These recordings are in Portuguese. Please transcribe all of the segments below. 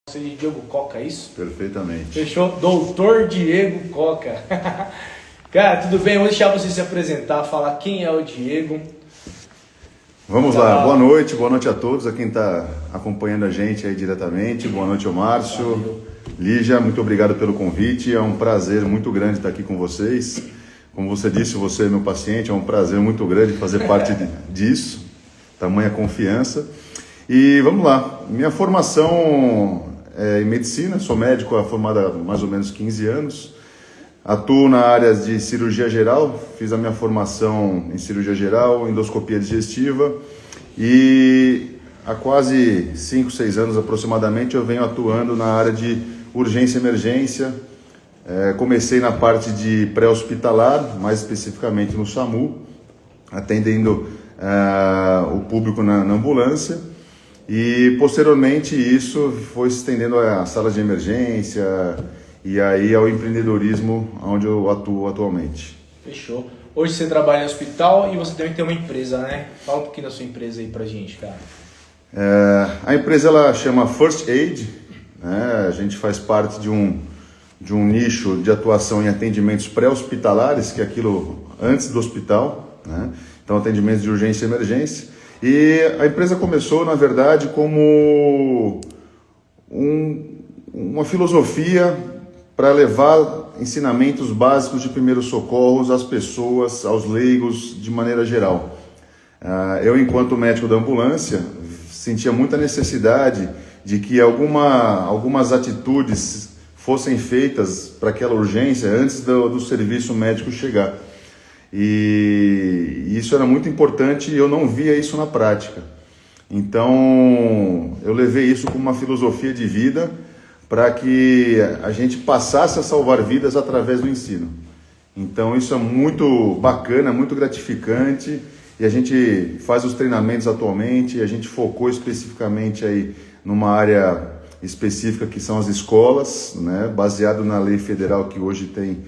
Você de Diego Coca, é isso? Perfeitamente. Fechou? Doutor Diego Coca. Cara, tudo bem? Vou deixar você se apresentar, falar quem é o Diego. Vamos lá, boa noite a todos, a quem está acompanhando a gente aí diretamente. Boa noite ao Márcio. Valeu. Lígia, muito obrigado pelo convite, é um prazer muito grande estar aqui com vocês. Como você disse, você é meu paciente, é um prazer muito grande fazer parte disso, tamanha confiança. E vamos lá, minha formação é em medicina, sou médico formado há mais ou menos 15 anos, atuo na área de cirurgia geral, fiz a minha formação em cirurgia geral, endoscopia digestiva e há quase 5, 6 anos aproximadamente eu venho atuando na área de urgência e emergência. Comecei na parte de pré-hospitalar, mais especificamente no SAMU, atendendo o público na ambulância. E posteriormente isso foi se estendendo às salas de emergência e aí ao empreendedorismo onde eu atuo atualmente. Fechou. Hoje você trabalha em hospital e você também tem uma empresa, né? Fala um pouquinho da sua empresa aí pra gente, cara. A empresa ela chama First Aid, né? A gente faz parte de um nicho de atuação em atendimentos pré-hospitalares, que é aquilo antes do hospital, né? Então atendimentos de urgência e emergência. E a empresa começou, na verdade, como uma filosofia para levar ensinamentos básicos de primeiros socorros às pessoas, aos leigos, de maneira geral. Eu, enquanto médico da ambulância, sentia muita necessidade de que algumas atitudes fossem feitas para aquela urgência antes do serviço médico chegar. E isso era muito importante e eu não via isso na prática. Então, eu levei isso como uma filosofia de vida para que a gente passasse a salvar vidas através do ensino. Então, isso é muito bacana, muito gratificante e a gente faz os treinamentos atualmente. A gente focou especificamente aí numa área específica que são as escolas, né, baseado na lei federal que hoje tem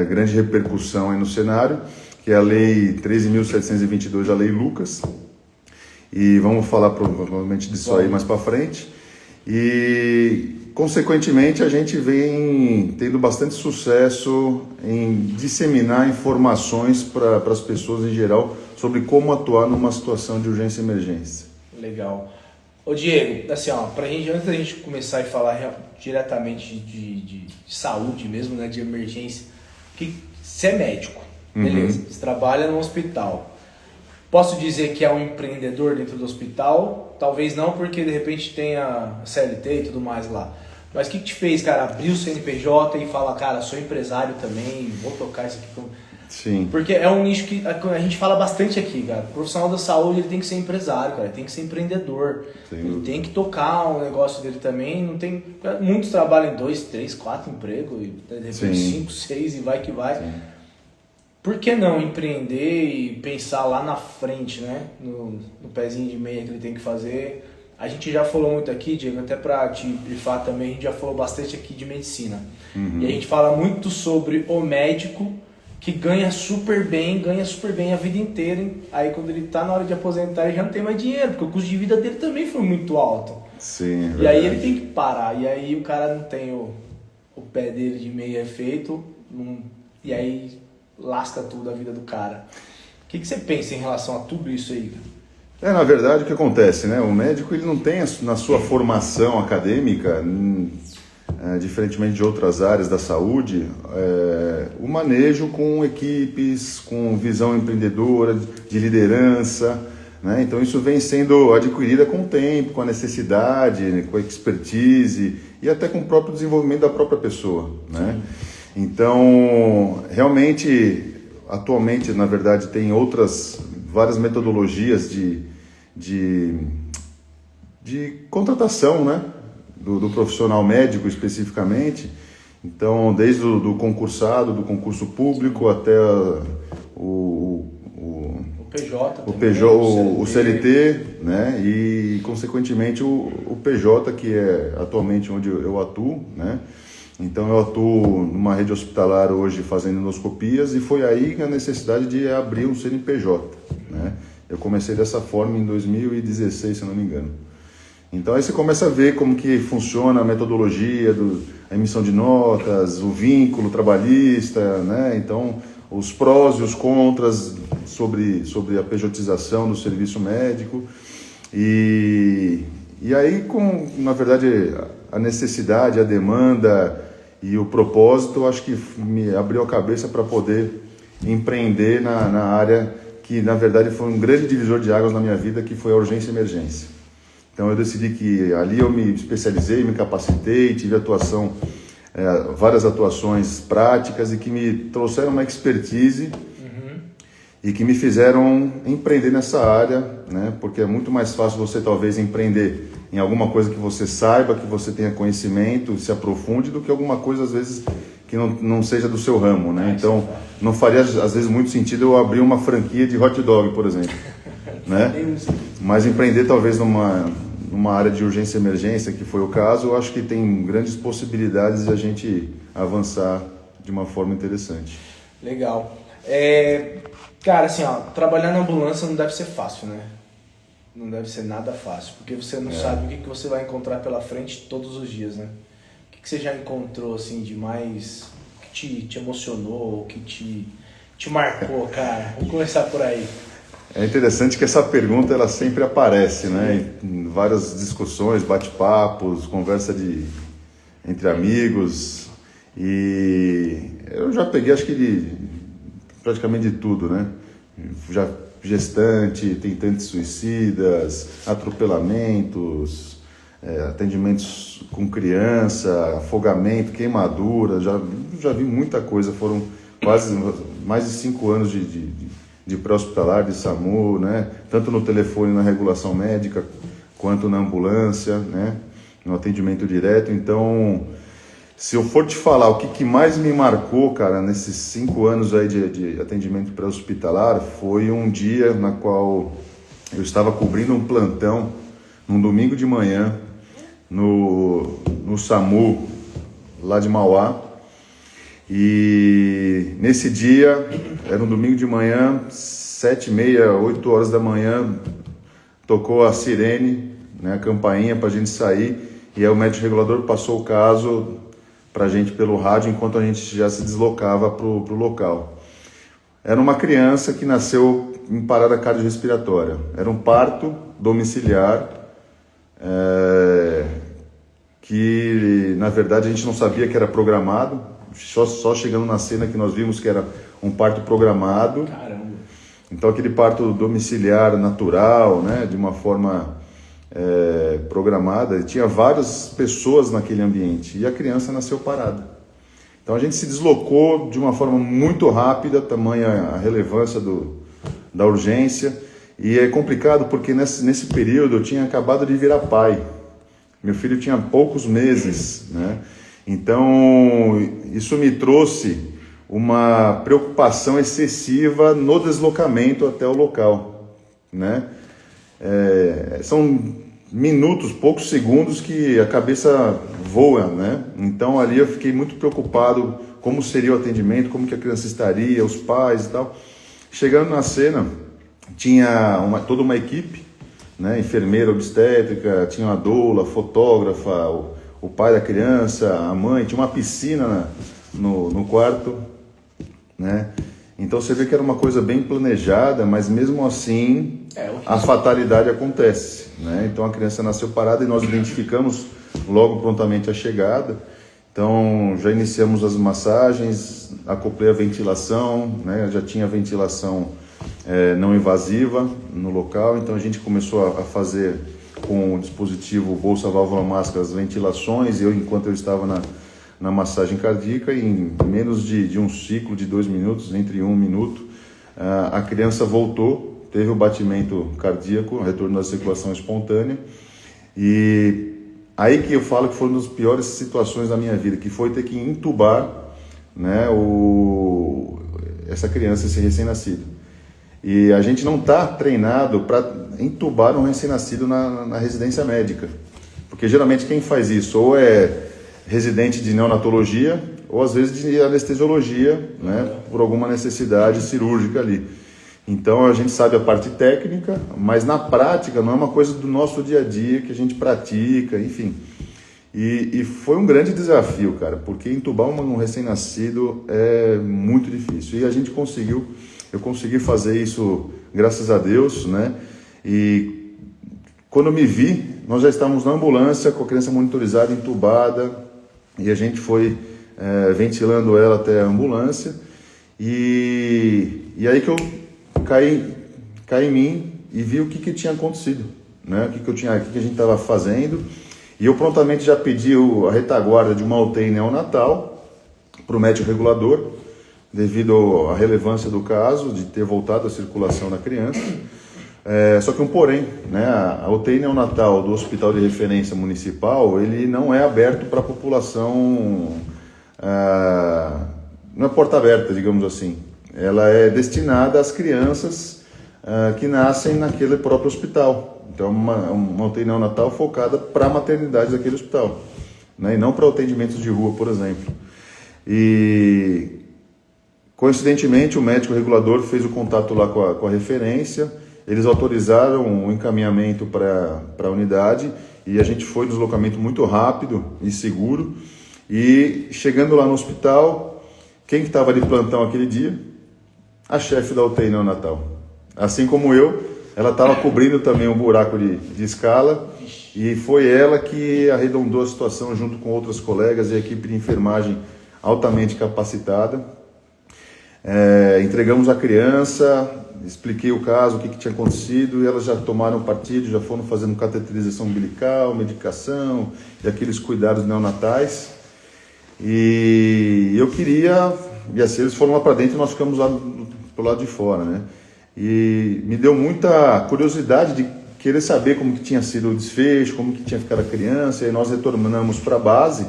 grande repercussão aí no cenário, que é a Lei 13.722, a Lei Lucas, e vamos falar provavelmente disso aí mais para frente. E, consequentemente, a gente vem tendo bastante sucesso em disseminar informações para as pessoas em geral sobre como atuar numa situação de urgência e emergência. Legal. Ô Diego, assim, ó, antes da gente começar a falar diretamente de saúde mesmo, né, de emergência, que você é médico, beleza, você trabalha no hospital. Posso dizer que é um empreendedor dentro do hospital? Talvez não, porque de repente tem a CLT e tudo mais lá. Mas o que te fez, cara, abrir o CNPJ e falar, cara, sou empresário também, vou tocar isso aqui como... Sim. Porque é um nicho que a gente fala bastante aqui, cara. O profissional da saúde ele tem que ser empresário, cara. Ele tem que ser empreendedor. Ele tem que tocar o negócio dele também. Não tem... Muitos trabalham em 2, 3, 4 empregos, e de repente 5, 6 e vai que vai. Sim. Por que não empreender e pensar lá na frente, né? No pezinho de meia que ele tem que fazer? A gente já falou muito aqui, Diego, até para te brifar também, a gente já falou bastante aqui de medicina. E a gente fala muito sobre o médico que ganha super bem a vida inteira, hein? Aí quando ele tá na hora de aposentar ele já não tem mais dinheiro, porque o custo de vida dele também foi muito alto. Sim, e aí ele tem que parar, e aí o cara não tem o pé dele de meia feito, e aí lasca tudo a vida do cara. O que você pensa em relação a tudo isso aí? Na verdade, o que acontece, né? O médico ele não tem na sua formação acadêmica, diferentemente de outras áreas da saúde, o manejo com equipes, com visão empreendedora, de liderança, né? Então isso vem sendo adquirida com o tempo, com a necessidade, né? Com a expertise e até com o próprio desenvolvimento da própria pessoa, né? Então, realmente, atualmente, na verdade, tem várias metodologias de contratação, né? Do profissional médico especificamente. Então, desde o concursado, do concurso público até o CLT, né? E consequentemente o PJ, que é atualmente onde eu atuo, né? Então eu atuo numa rede hospitalar hoje fazendo endoscopias e foi aí a necessidade de abrir um CNPJ, né? Eu comecei dessa forma em 2016, se não me engano. Então aí você começa a ver como que funciona a metodologia, a emissão de notas, o vínculo trabalhista, né? Então os prós e os contras sobre a pejotização do serviço médico. E aí, na verdade, a necessidade, a demanda e o propósito, acho que me abriu a cabeça para poder empreender na área que, na verdade, foi um grande divisor de águas na minha vida, que foi a urgência e emergência. Então, eu decidi que ali eu me especializei, me capacitei, tive várias atuações práticas e que me trouxeram uma expertise e que me fizeram empreender nessa área, né? Porque é muito mais fácil você talvez empreender em alguma coisa que você saiba, que você tenha conhecimento, se aprofunde, do que alguma coisa às vezes que não seja do seu ramo, né? Então não faria às vezes muito sentido eu abrir uma franquia de hot dog, por exemplo, né? Mas empreender talvez numa área de urgência e emergência, que foi o caso, eu acho que tem grandes possibilidades de a gente avançar de uma forma interessante. Legal. Cara, assim, trabalhar na ambulância não deve ser fácil, né? Não deve ser nada fácil, porque você não sabe o que você vai encontrar pela frente todos os dias, né? O que você já encontrou, assim, de mais que te emocionou, que te marcou, cara? Vamos começar por aí. É interessante que essa pergunta ela sempre aparece, né? Em várias discussões, bate-papos, conversa entre amigos, e eu já peguei, acho que praticamente de tudo, né? Já gestante, tentantes suicidas, atropelamentos, atendimentos com criança, afogamento, queimadura, já vi muita coisa. Foram quase mais de 5 anos de pré-hospitalar, de SAMU, né? Tanto no telefone, na regulação médica, quanto na ambulância, né? No atendimento direto. Então, se eu for te falar o que mais me marcou, cara, nesses 5 anos aí de atendimento pré-hospitalar, foi um dia na qual eu estava cobrindo um plantão, num domingo de manhã, no SAMU, lá de Mauá. E nesse dia, era um domingo de manhã, 7h30, 8 horas da manhã, tocou a sirene, né, a campainha para a gente sair, e aí o médico regulador passou o caso para a gente pelo rádio, enquanto a gente já se deslocava para o local. Era uma criança que nasceu em parada cardiorrespiratória. Era um parto domiciliar, que na verdade a gente não sabia que era programado, só chegando na cena que nós vimos que era um parto programado. Caramba. Então aquele parto domiciliar natural, né, de uma forma programada, e tinha várias pessoas naquele ambiente e a criança nasceu parada. Então a gente se deslocou de uma forma muito rápida, tamanha a relevância da urgência, e é complicado porque nesse período eu tinha acabado de virar pai. Meu filho tinha poucos meses, né? Então isso me trouxe uma preocupação excessiva no deslocamento até o local, né? São minutos, poucos segundos que a cabeça voa, né? Então ali eu fiquei muito preocupado como seria o atendimento, como que a criança estaria, os pais e tal. Chegando na cena, tinha toda uma equipe, né? Enfermeira obstétrica, tinha uma doula, fotógrafa, o pai da criança, a mãe, tinha uma piscina no quarto, né? Então você vê que era uma coisa bem planejada, mas mesmo assim a fatalidade acontece, né? Então a criança nasceu parada e nós identificamos logo prontamente a chegada. Então já iniciamos as massagens, acoplei a ventilação, né? Já tinha ventilação não invasiva no local, então a gente começou a fazer com o dispositivo bolsa, válvula, máscara, as ventilações, enquanto eu estava na massagem cardíaca, em menos de um ciclo de 2 minutos, entre 1 minuto, a criança voltou, teve o batimento cardíaco, retorno da circulação espontânea, e aí que eu falo que foi uma das piores situações da minha vida, que foi ter que entubar, né, essa criança, esse recém-nascido. E a gente não está treinado para entubar um recém-nascido na residência médica, porque geralmente quem faz isso ou é residente de neonatologia ou às vezes de anestesiologia, né, por alguma necessidade cirúrgica ali. Então a gente sabe a parte técnica, mas na prática não é uma coisa do nosso dia a dia que a gente pratica, enfim. E foi um grande desafio, cara, porque entubar um recém-nascido é muito difícil. E a gente eu consegui fazer isso, graças a Deus, né? E quando eu me vi, nós já estávamos na ambulância com a criança monitorizada, entubada, e a gente foi ventilando ela até a ambulância. E aí que eu caí em mim e vi o que tinha acontecido, né? O que a gente estava fazendo. E eu prontamente já pedi a retaguarda de uma UTI neonatal para o médico regulador, devido à relevância do caso, de ter voltado a circulação na criança. Só que um porém, né? A UTI neonatal do Hospital de Referência Municipal, ele não é aberto para a população, não é porta aberta, digamos assim. Ela é destinada às crianças que nascem naquele próprio hospital. Então, uma UTI neonatal focada para a maternidade daquele hospital, né? E não para atendimentos de rua, por exemplo. E, coincidentemente, o médico regulador fez o contato lá com a referência, eles autorizaram o encaminhamento para a unidade e a gente foi no deslocamento muito rápido e seguro. E, chegando lá no hospital, quem que estava de plantão aquele dia? A chefe da UTI neonatal. Assim como eu, ela estava cobrindo também um buraco de escala e foi ela que arredondou a situação junto com outras colegas e a equipe de enfermagem altamente capacitada. Entregamos a criança, expliquei o caso, o que tinha acontecido, e elas já tomaram partido, já foram fazendo cateterização umbilical, medicação e aqueles cuidados neonatais. E eu queria, e assim eles foram lá para dentro e nós ficamos lá pro lado de fora, né? E me deu muita curiosidade de querer saber como que tinha sido o desfecho, como que tinha ficado a criança, e nós retornamos para a base,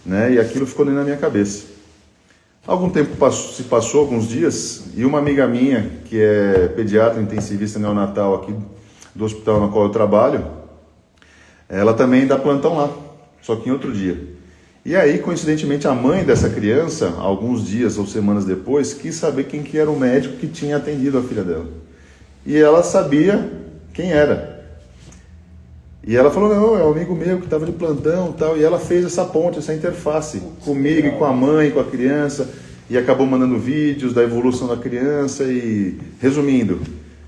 né? E aquilo ficou dentro da minha cabeça. Algum tempo se passou, alguns dias, e uma amiga minha, que é pediatra intensivista neonatal aqui do hospital no qual eu trabalho, ela também dá plantão lá, só que em outro dia. E aí, coincidentemente, a mãe dessa criança, alguns dias ou semanas depois, quis saber quem que era o médico que tinha atendido a filha dela. E ela sabia quem era. E ela falou, não, é um amigo meu que estava de plantão e tal. E ela fez essa ponte, essa interface comigo e com a mãe, com a criança. E acabou mandando vídeos da evolução da criança. E, resumindo,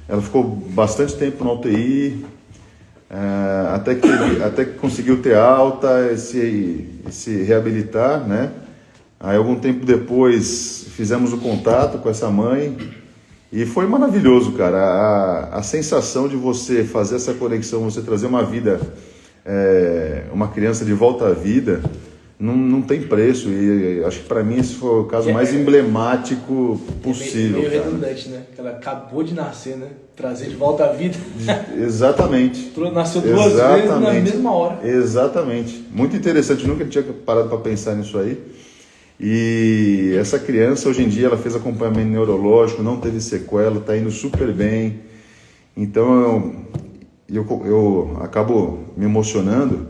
ela ficou bastante tempo na UTI, até que conseguiu ter alta, se reabilitar, né? Aí algum tempo depois fizemos o contato com essa mãe e foi maravilhoso, cara, a sensação de você fazer essa conexão, você trazer uma vida, uma criança de volta à vida, não tem preço. E acho que para mim esse foi o caso mais emblemático possível. Meio redundante, né? Ela acabou de nascer, né? Trazer de volta à vida. Exatamente. Nasceu duas vezes na mesma hora. Exatamente. Muito interessante, nunca tinha parado para pensar nisso aí. E essa criança, hoje em dia, ela fez acompanhamento neurológico, não teve sequela, está indo super bem. Então, eu acabo me emocionando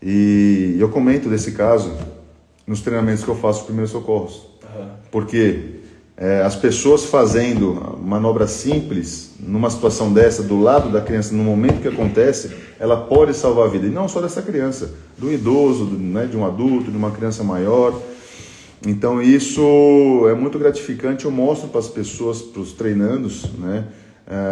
e eu comento desse caso nos treinamentos que eu faço de primeiros socorros. Porque as pessoas fazendo manobras simples, numa situação dessa, do lado da criança, no momento que acontece, ela pode salvar a vida. E não só dessa criança, do idoso, né, de um adulto, de uma criança maior. Então isso é muito gratificante. Eu mostro para as pessoas, para os treinandos, né,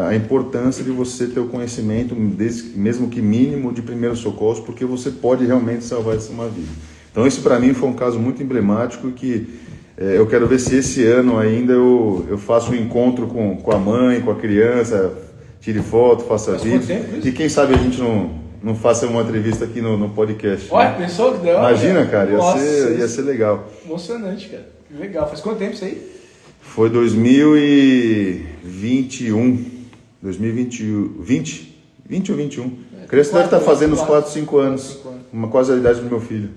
a importância de você ter o conhecimento, mesmo que mínimo, de primeiros socorros, porque você pode realmente salvar uma vida. Então isso para mim foi um caso muito emblemático que eu quero ver se esse ano ainda eu faço um encontro com a mãe, com a criança, tire foto, faça vídeo. E quem sabe a gente não faça uma entrevista aqui no podcast. Olha, pensou que deu? Imagina, cara, ia ser legal. Emocionante, cara. Legal. Faz quanto tempo isso aí? Foi 2021. 2020 ou 21. A criança deve estar fazendo uns 4, 5 anos. Quase a idade do meu filho.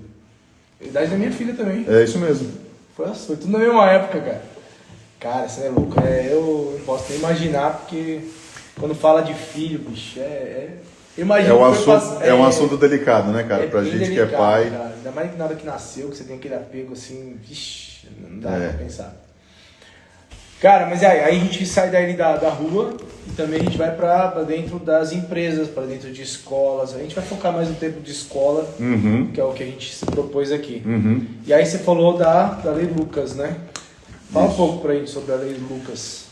A idade da minha filha também. É isso mesmo. Foi tudo na mesma época, cara. Cara, você é louco. Eu não posso nem imaginar, porque quando fala de filho, bicho, imagina é um assunto delicado, né, cara? Pra gente delicado, que é pai. Cara. Ainda mais que na hora que nasceu, que você tem aquele apego assim, vixe, não dá pra pensar. Cara, mas aí a gente sai daí da rua e também a gente vai pra dentro das empresas, pra dentro de escolas. A gente vai focar mais no tempo de escola, que é o que a gente se propôs aqui. E aí você falou da Lei Lucas, né? Fala um pouco pra gente sobre a Lei Lucas.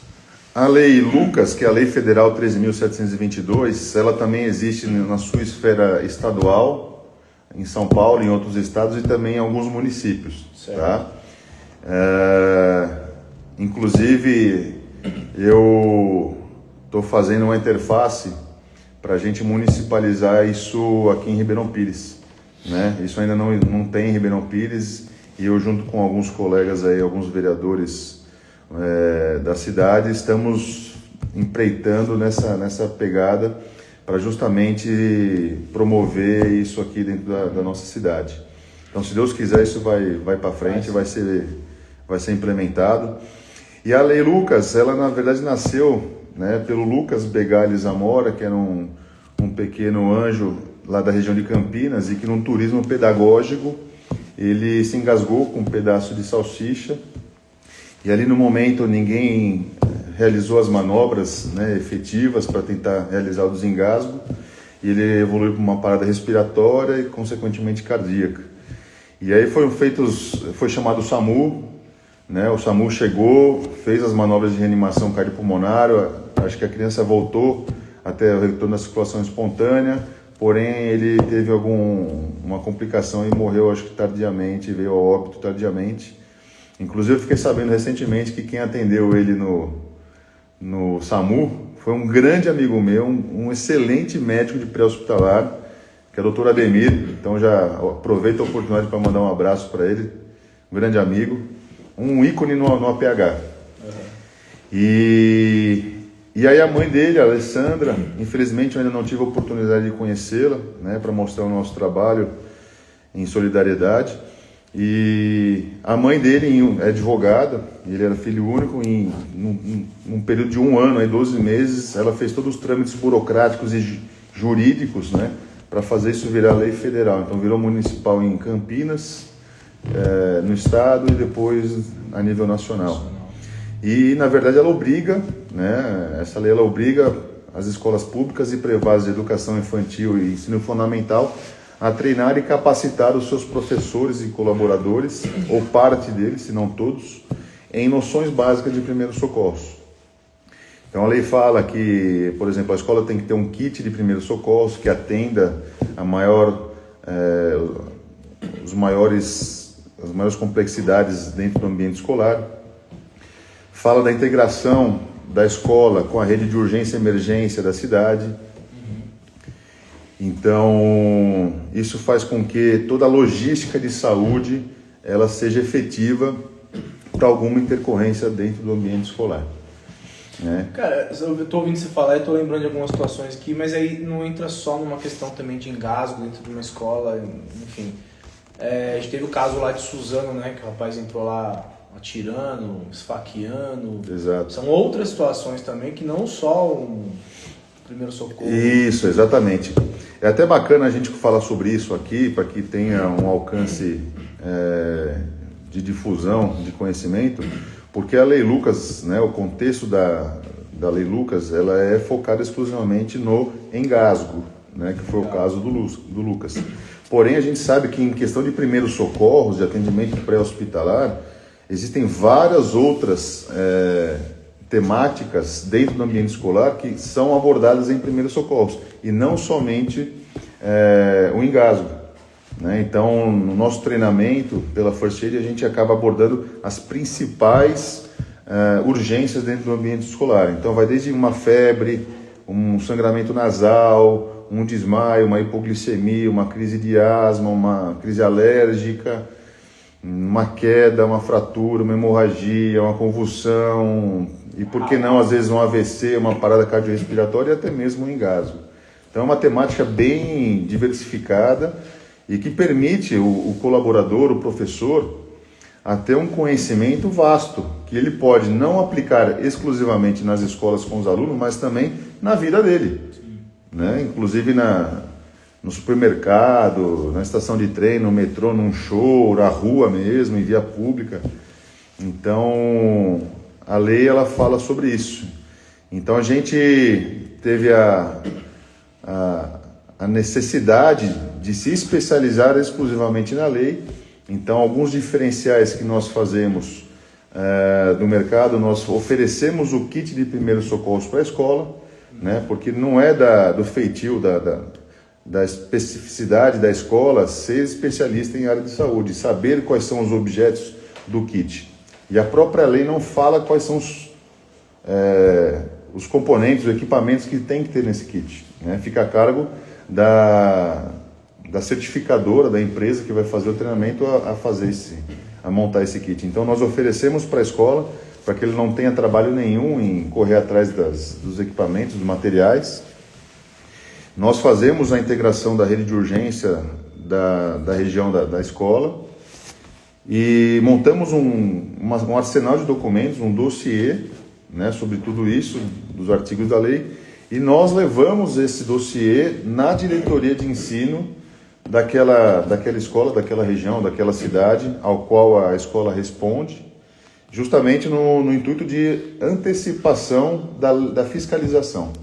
A Lei Lucas, que é a Lei Federal 13.722, ela também existe na sua esfera estadual, em São Paulo, em outros estados e também em alguns municípios. Certo. Tá? Inclusive, eu estou fazendo uma interface para a gente municipalizar isso aqui em Ribeirão Pires, né? Isso ainda não tem em Ribeirão Pires e eu, junto com alguns colegas aí, alguns vereadores da cidade, estamos empreitando nessa pegada para justamente promover isso aqui dentro da nossa cidade. Então, se Deus quiser, isso vai para frente, vai ser implementado. E a Lei Lucas, ela na verdade nasceu, né, pelo Lucas Begali Zamora, que era um pequeno anjo lá da região de Campinas e que num turismo pedagógico ele se engasgou com um pedaço de salsicha e ali no momento ninguém realizou as manobras, né, efetivas para tentar realizar o desengasgo e ele evoluiu para uma parada respiratória e consequentemente cardíaca. E aí foi chamado o SAMU, né? O SAMU chegou, fez as manobras de reanimação cardiopulmonar, acho que a criança voltou até o retorno da circulação espontânea, porém ele teve uma complicação e morreu, acho que tardiamente, veio ao óbito tardiamente. Inclusive eu fiquei sabendo recentemente que quem atendeu ele no SAMU foi um grande amigo meu, um excelente médico de pré-hospitalar, que é o Dr. Ademir. Então já aproveito a oportunidade para mandar um abraço para ele, um grande amigo, um ícone no APH. E aí a mãe dele, a Alessandra, infelizmente eu ainda não tive a oportunidade de conhecê-la, né, para mostrar o nosso trabalho em solidariedade. E a mãe dele é advogada, ele era filho único, num período de 1 ano, aí 12 meses, ela fez todos os trâmites burocráticos e jurídicos, né, para fazer isso virar lei federal. Então virou municipal em Campinas, no estado e depois a nível nacional. E na verdade ela obriga, né, essa lei ela obriga as escolas públicas e privadas de educação infantil e ensino fundamental a treinar e capacitar os seus professores e colaboradores, ou parte deles, se não todos, em noções básicas de primeiros socorros. Então a lei fala que, por exemplo, a escola tem que ter um kit de primeiros socorros que atenda as maiores complexidades dentro do ambiente escolar. Fala da integração da escola com a rede de urgência e emergência da cidade. Então, isso faz com que toda a logística de saúde ela seja efetiva para alguma intercorrência dentro do ambiente escolar. Né? Cara, eu tô ouvindo você falar, eu tô lembrando de algumas situações aqui, mas aí não entra só numa questão também de engasgo dentro de uma escola, enfim. A gente teve o caso lá de Suzano, né, que o rapaz entrou lá atirando, esfaqueando. Exato. São outras situações também que não só um primeiro socorro. Isso, exatamente. É até bacana a gente falar sobre isso aqui, para que tenha um alcance de difusão, de conhecimento, porque a Lei Lucas, né, o contexto da Lei Lucas, ela é focada exclusivamente no engasgo, né, que foi o caso do Lucas. Porém, a gente sabe que em questão de primeiros socorros, de atendimento pré-hospitalar, existem várias outras temáticas dentro do ambiente escolar que são abordadas em primeiros socorros, e não somente o engasgo. Né? Então, no nosso treinamento pela First Aid, a gente acaba abordando as principais urgências dentro do ambiente escolar. Então, vai desde uma febre, um sangramento nasal, um desmaio, uma hipoglicemia, uma crise de asma, uma crise alérgica, uma queda, uma fratura, uma hemorragia, uma convulsão, e por que não, às vezes, um AVC, uma parada cardiorrespiratória e até mesmo um engasgo. Então é uma temática bem diversificada e que permite o colaborador, o professor, a ter um conhecimento vasto, que ele pode não aplicar exclusivamente nas escolas com os alunos, mas também na vida dele. Né? Inclusive no supermercado, na estação de trem, no metrô, num show, na rua mesmo, em via pública. Então, a lei ela fala sobre isso. Então a gente teve a necessidade de se especializar exclusivamente na lei. Então alguns diferenciais que nós fazemos do mercado, nós oferecemos o kit de primeiros socorros para a escola, né? Porque não é do feitio, da especificidade da escola ser especialista em área de saúde, saber quais são os objetos do kit. E a própria lei não fala quais são os componentes, os equipamentos que tem que ter nesse kit, né? Fica a cargo da certificadora, da empresa que vai fazer o treinamento a montar esse kit. Então nós oferecemos para a escola, para que ele não tenha trabalho nenhum em correr atrás dos equipamentos, dos materiais. Nós fazemos a integração da rede de urgência da região da escola e montamos um arsenal de documentos, um dossiê, né, sobre tudo isso, dos artigos da lei, e nós levamos esse dossiê na diretoria de ensino daquela escola, daquela região, daquela cidade, ao qual a escola responde, justamente no intuito de antecipação da fiscalização,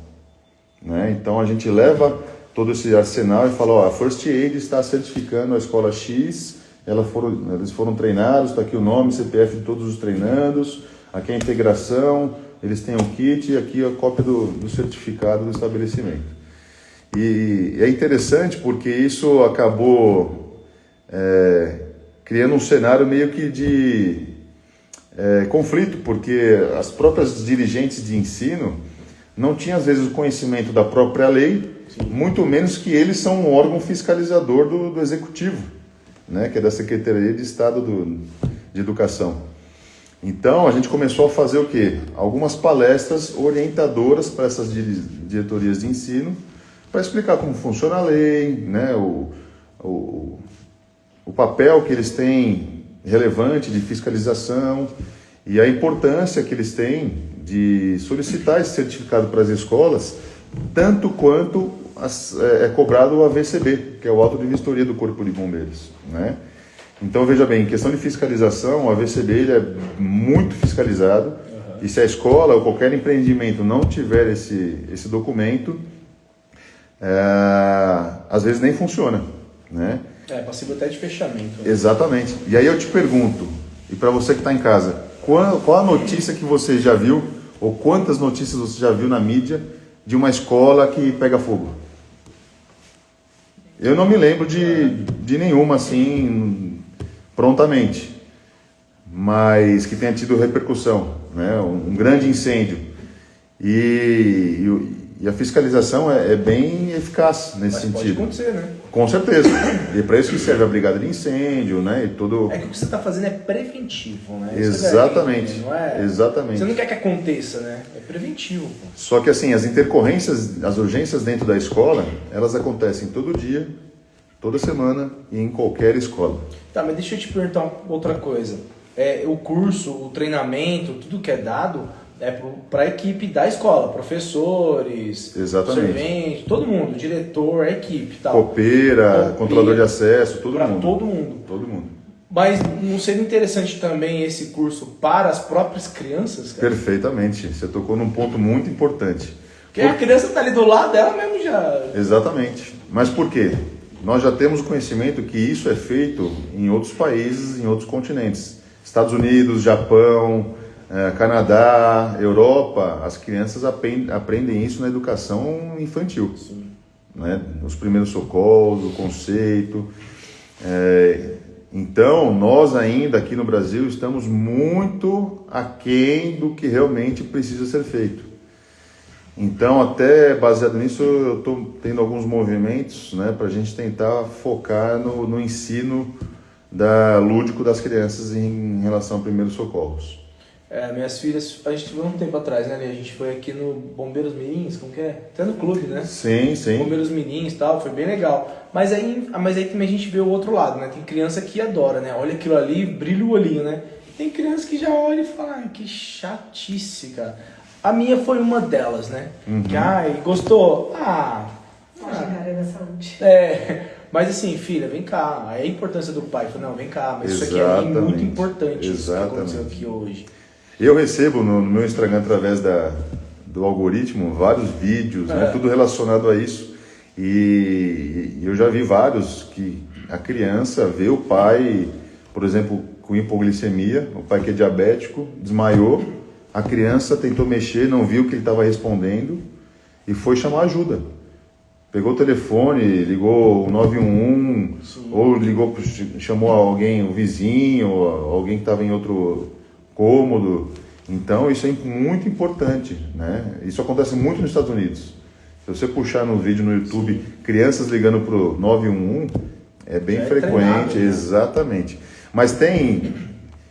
né? Então a gente leva todo esse arsenal e fala, a First Aid está certificando a escola X, eles foram treinados, está aqui o nome, CPF de todos os treinandos, aqui a integração, eles têm o kit e aqui a cópia do certificado do estabelecimento. E é interessante porque isso acabou criando um cenário meio que de conflito, porque as próprias dirigentes de ensino não tinham às vezes o conhecimento da própria lei, muito menos que eles são um órgão fiscalizador do executivo, né, que é da Secretaria de Estado de Educação. Então a gente começou a fazer o quê? Algumas palestras orientadoras para essas diretorias de ensino, para explicar como funciona a lei, né, o papel que eles têm relevante de fiscalização e a importância que eles têm de solicitar esse certificado para as escolas, tanto quanto é cobrado o AVCB, que é o auto de vistoria do Corpo de Bombeiros, né? Então veja bem, em questão de fiscalização, o AVCB ele é muito fiscalizado, e se a escola ou qualquer empreendimento não tiver esse documento, às vezes nem funciona, né? É passível até de fechamento. Exatamente. E aí eu te pergunto, e para você que está em casa, qual a notícia que você já viu, ou quantas notícias você já viu na mídia de uma escola que pega fogo? Eu não me lembro de nenhuma assim prontamente, mas que tenha tido repercussão, né? Um grande incêndio. E a fiscalização é bem eficaz nesse sentido. Pode acontecer, né? Com certeza. E é para isso que serve a brigada de incêndio, né? E todo... É que o que você está fazendo é preventivo, né? Exatamente. Não é... Exatamente. Você não quer que aconteça, né? É preventivo. Pô. Só que assim, as intercorrências, as urgências dentro da escola, elas acontecem todo dia, toda semana e em qualquer escola. Tá, mas deixa eu te perguntar outra coisa. O curso, o treinamento, tudo que é dado é para a equipe da escola, professores, serventes, todo mundo, diretor, a equipe, tal. Copeira, controlador de acesso, todo mundo. Todo mundo. Todo mundo. Mas não seria interessante também esse curso para as próprias crianças, cara? Perfeitamente. Você tocou num ponto muito importante. Porque a criança está ali do lado dela mesmo já. Exatamente. Mas por quê? Nós já temos conhecimento que isso é feito em outros países, em outros continentes. Estados Unidos, Japão, Canadá, Europa, as crianças aprendem isso na educação infantil. Sim. Né? Os primeiros socorros, o conceito. Então, nós ainda aqui no Brasil estamos muito aquém do que realmente precisa ser feito. Então, até baseado nisso, eu estou tendo alguns movimentos, né, para a gente tentar focar no ensino lúdico das crianças em relação a primeiros socorros. Minhas filhas, a gente viu um tempo atrás, né? A gente foi aqui no Bombeiros Mirins, como que é? Até no clube, né? Sim, sim. Bombeiros Mirins e tal, foi bem legal. Mas aí também a gente vê o outro lado, né? Tem criança que adora, né? Olha aquilo ali, brilha o olhinho, né? Tem criança que já olha e fala, que chatice, cara. A minha foi uma delas, né? Uhum. Que, gostou? Área da saúde. Mas assim, filha, vem cá. Aí a importância do pai. Falei, não, vem cá, mas isso aqui é muito importante. Isso que aconteceu aqui hoje. Eu recebo no meu Instagram, através do algoritmo, vários vídeos, né, tudo relacionado a isso. E eu já vi vários que a criança vê o pai, por exemplo, com hipoglicemia, o pai que é diabético, desmaiou, a criança tentou mexer, não viu que ele estava respondendo e foi chamar ajuda. Pegou o telefone, ligou o 911, ou chamou alguém, o vizinho, alguém que estava em outro cômodo. Então isso é muito importante, né? Isso acontece muito nos Estados Unidos. Se você puxar no vídeo no YouTube, crianças ligando para o 911, é bem frequente, treinado, né? Exatamente. Mas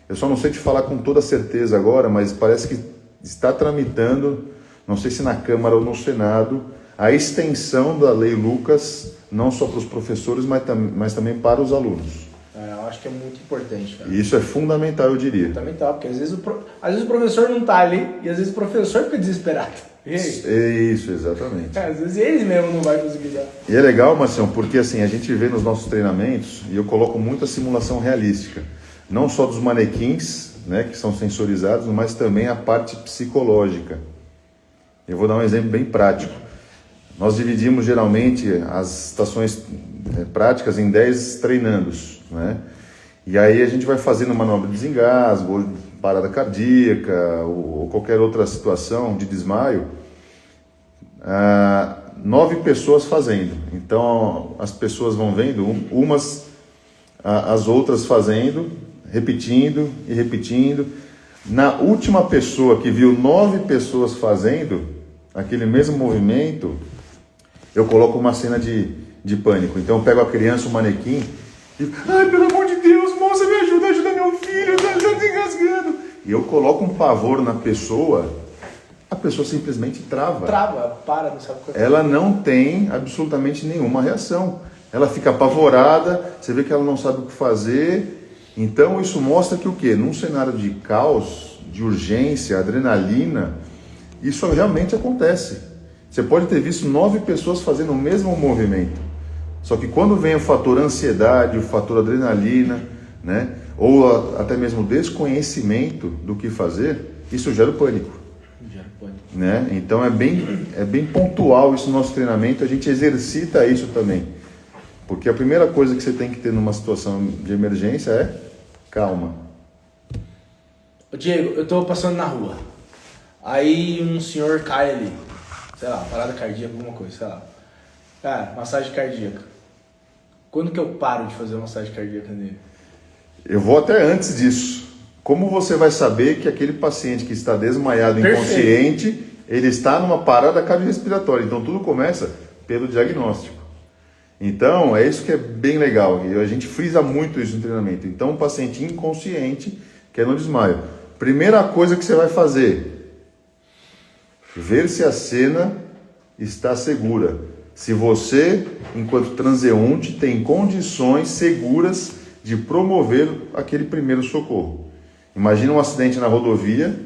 eu só não sei te falar com toda certeza agora, mas parece que está tramitando, não sei se na Câmara ou no Senado, a extensão da Lei Lucas, não só para os professores, mas também para os alunos. Eu acho que é muito importante, cara. E isso é fundamental, eu diria. Fundamental, porque às vezes o professor não está ali e às vezes o professor fica desesperado. Isso, exatamente. Às vezes ele mesmo não vai conseguir dar. E é legal, Marcião, porque assim, a gente vê nos nossos treinamentos, e eu coloco muita simulação realística, não só dos manequins, né, que são sensorizados, mas também a parte psicológica. Eu vou dar um exemplo bem prático. Nós dividimos geralmente as estações práticas em 10 treinandos, né? E aí a gente vai fazendo manobra de desengasgo, ou parada cardíaca, ou qualquer outra situação de desmaio, 9 pessoas fazendo. Então as pessoas vão vendo as outras fazendo, repetindo e repetindo. Na última pessoa que viu 9 pessoas fazendo aquele mesmo movimento, eu coloco uma cena de pânico. Então eu pego a criança, o manequim, e ai, pelo amor de Deus, moça, me ajuda meu filho, tá desengasgando. E eu coloco um pavor na pessoa, a pessoa simplesmente trava. Para, não sabe o que fazer. Ela não tem absolutamente nenhuma reação. Ela fica apavorada, você vê que ela não sabe o que fazer. Então isso mostra que o quê? Num cenário de caos, de urgência, adrenalina, isso realmente acontece. Você pode ter visto 9 pessoas fazendo o mesmo movimento. Só que quando vem o fator ansiedade, o fator adrenalina, né, ou até mesmo desconhecimento do que fazer, isso gera o pânico. Né? Então é bem pontual isso no nosso treinamento, a gente exercita isso também. Porque a primeira coisa que você tem que ter numa situação de emergência é calma. Diego, eu tô passando na rua. Aí um senhor cai ali. Sei lá, parada cardíaca, alguma coisa, sei lá. Cara, massagem cardíaca. Quando que eu paro de fazer massagem cardíaca nele? Eu vou até antes disso. Como você vai saber que aquele paciente que está desmaiado, inconsciente, ele está numa parada cardiorrespiratória? Então tudo começa pelo diagnóstico. Então é isso que é bem legal. E a gente frisa muito isso no treinamento. Então o paciente inconsciente, que é no desmaio. Primeira coisa que você vai fazer, ver se a cena está segura. Se você, enquanto transeunte, tem condições seguras de promover aquele primeiro socorro. Imagina um acidente na rodovia,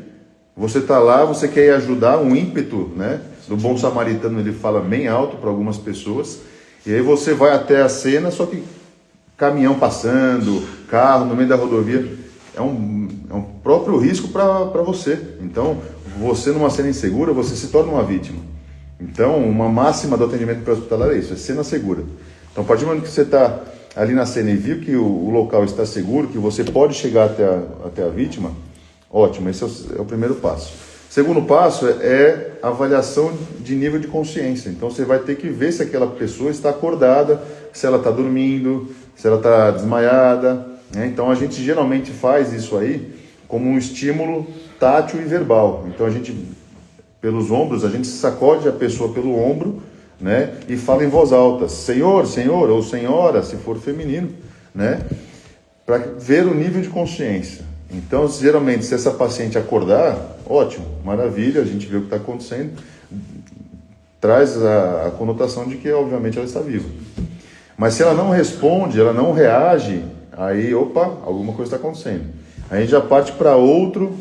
você está lá, você quer ir ajudar, um ímpeto, né? Do bom samaritano, ele fala bem alto para algumas pessoas, e aí você vai até a cena, só que caminhão passando, carro no meio da rodovia, é um próprio risco para você. Então, você numa cena insegura, você se torna uma vítima. Então, uma máxima do atendimento pré-hospitalar é isso, é cena segura. Então, a partir do momento que você está ali na cena e viu que o local está seguro, que você pode chegar até a vítima, ótimo, esse é o primeiro passo. Segundo passo é avaliação de nível de consciência. Então, você vai ter que ver se aquela pessoa está acordada, se ela está dormindo, se ela está desmaiada, né? Então, a gente geralmente faz isso aí como um estímulo tátil e verbal. Então, pelos ombros, a gente sacode a pessoa pelo ombro, né, e fala em voz alta, senhor, senhor, ou senhora, se for feminino, né, para ver o nível de consciência. Então, geralmente, se essa paciente acordar, ótimo, maravilha, a gente vê o que está acontecendo, traz a conotação de que, obviamente, ela está viva. Mas se ela não responde, ela não reage, aí, opa, alguma coisa está acontecendo. Aí a gente já parte para outro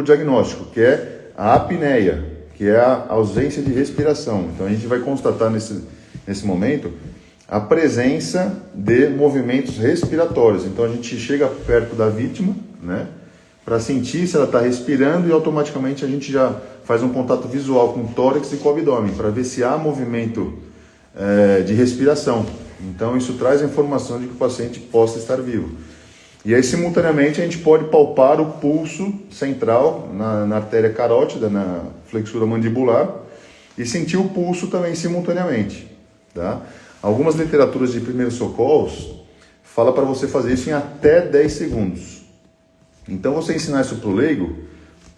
diagnóstico, que é a apneia, que é a ausência de respiração. Então a gente vai constatar nesse momento a presença de movimentos respiratórios. Então a gente chega perto da vítima, né? para sentir se ela está respirando e automaticamente a gente já faz um contato visual com o tórax e com o abdômen para ver se há movimento de respiração. Então isso traz a informação de que o paciente possa estar vivo. E aí simultaneamente a gente pode palpar o pulso central na artéria carótida, na flexura mandibular e sentir o pulso também simultaneamente. Tá? Algumas literaturas de primeiros socorros falam para você fazer isso em até 10 segundos. Então você ensinar isso para o leigo,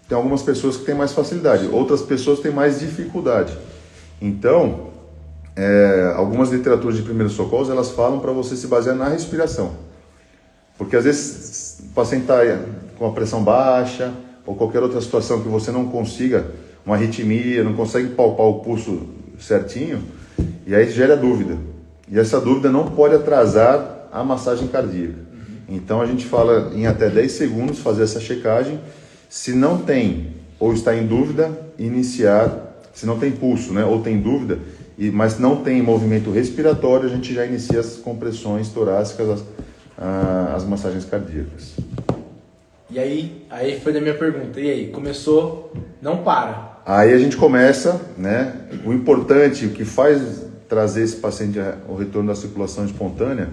tem algumas pessoas que têm mais facilidade, outras pessoas têm mais dificuldade. Então, algumas literaturas de primeiros socorros, elas falam para você se basear na respiração. Porque às vezes o paciente está com a pressão baixa ou qualquer outra situação que você não consiga, uma arritmia, não consegue palpar o pulso certinho, e aí gera dúvida. E essa dúvida não pode atrasar a massagem cardíaca. Então a gente fala em até 10 segundos fazer essa checagem. Se não tem ou está em dúvida, iniciar. Se não tem pulso, né, ou tem dúvida, mas não tem movimento respiratório, a gente já inicia as compressões torácicas, as massagens cardíacas. E aí foi da minha pergunta. E aí, começou, não para. Aí a gente começa, né? O importante, o que faz trazer esse paciente ao retorno da circulação espontânea,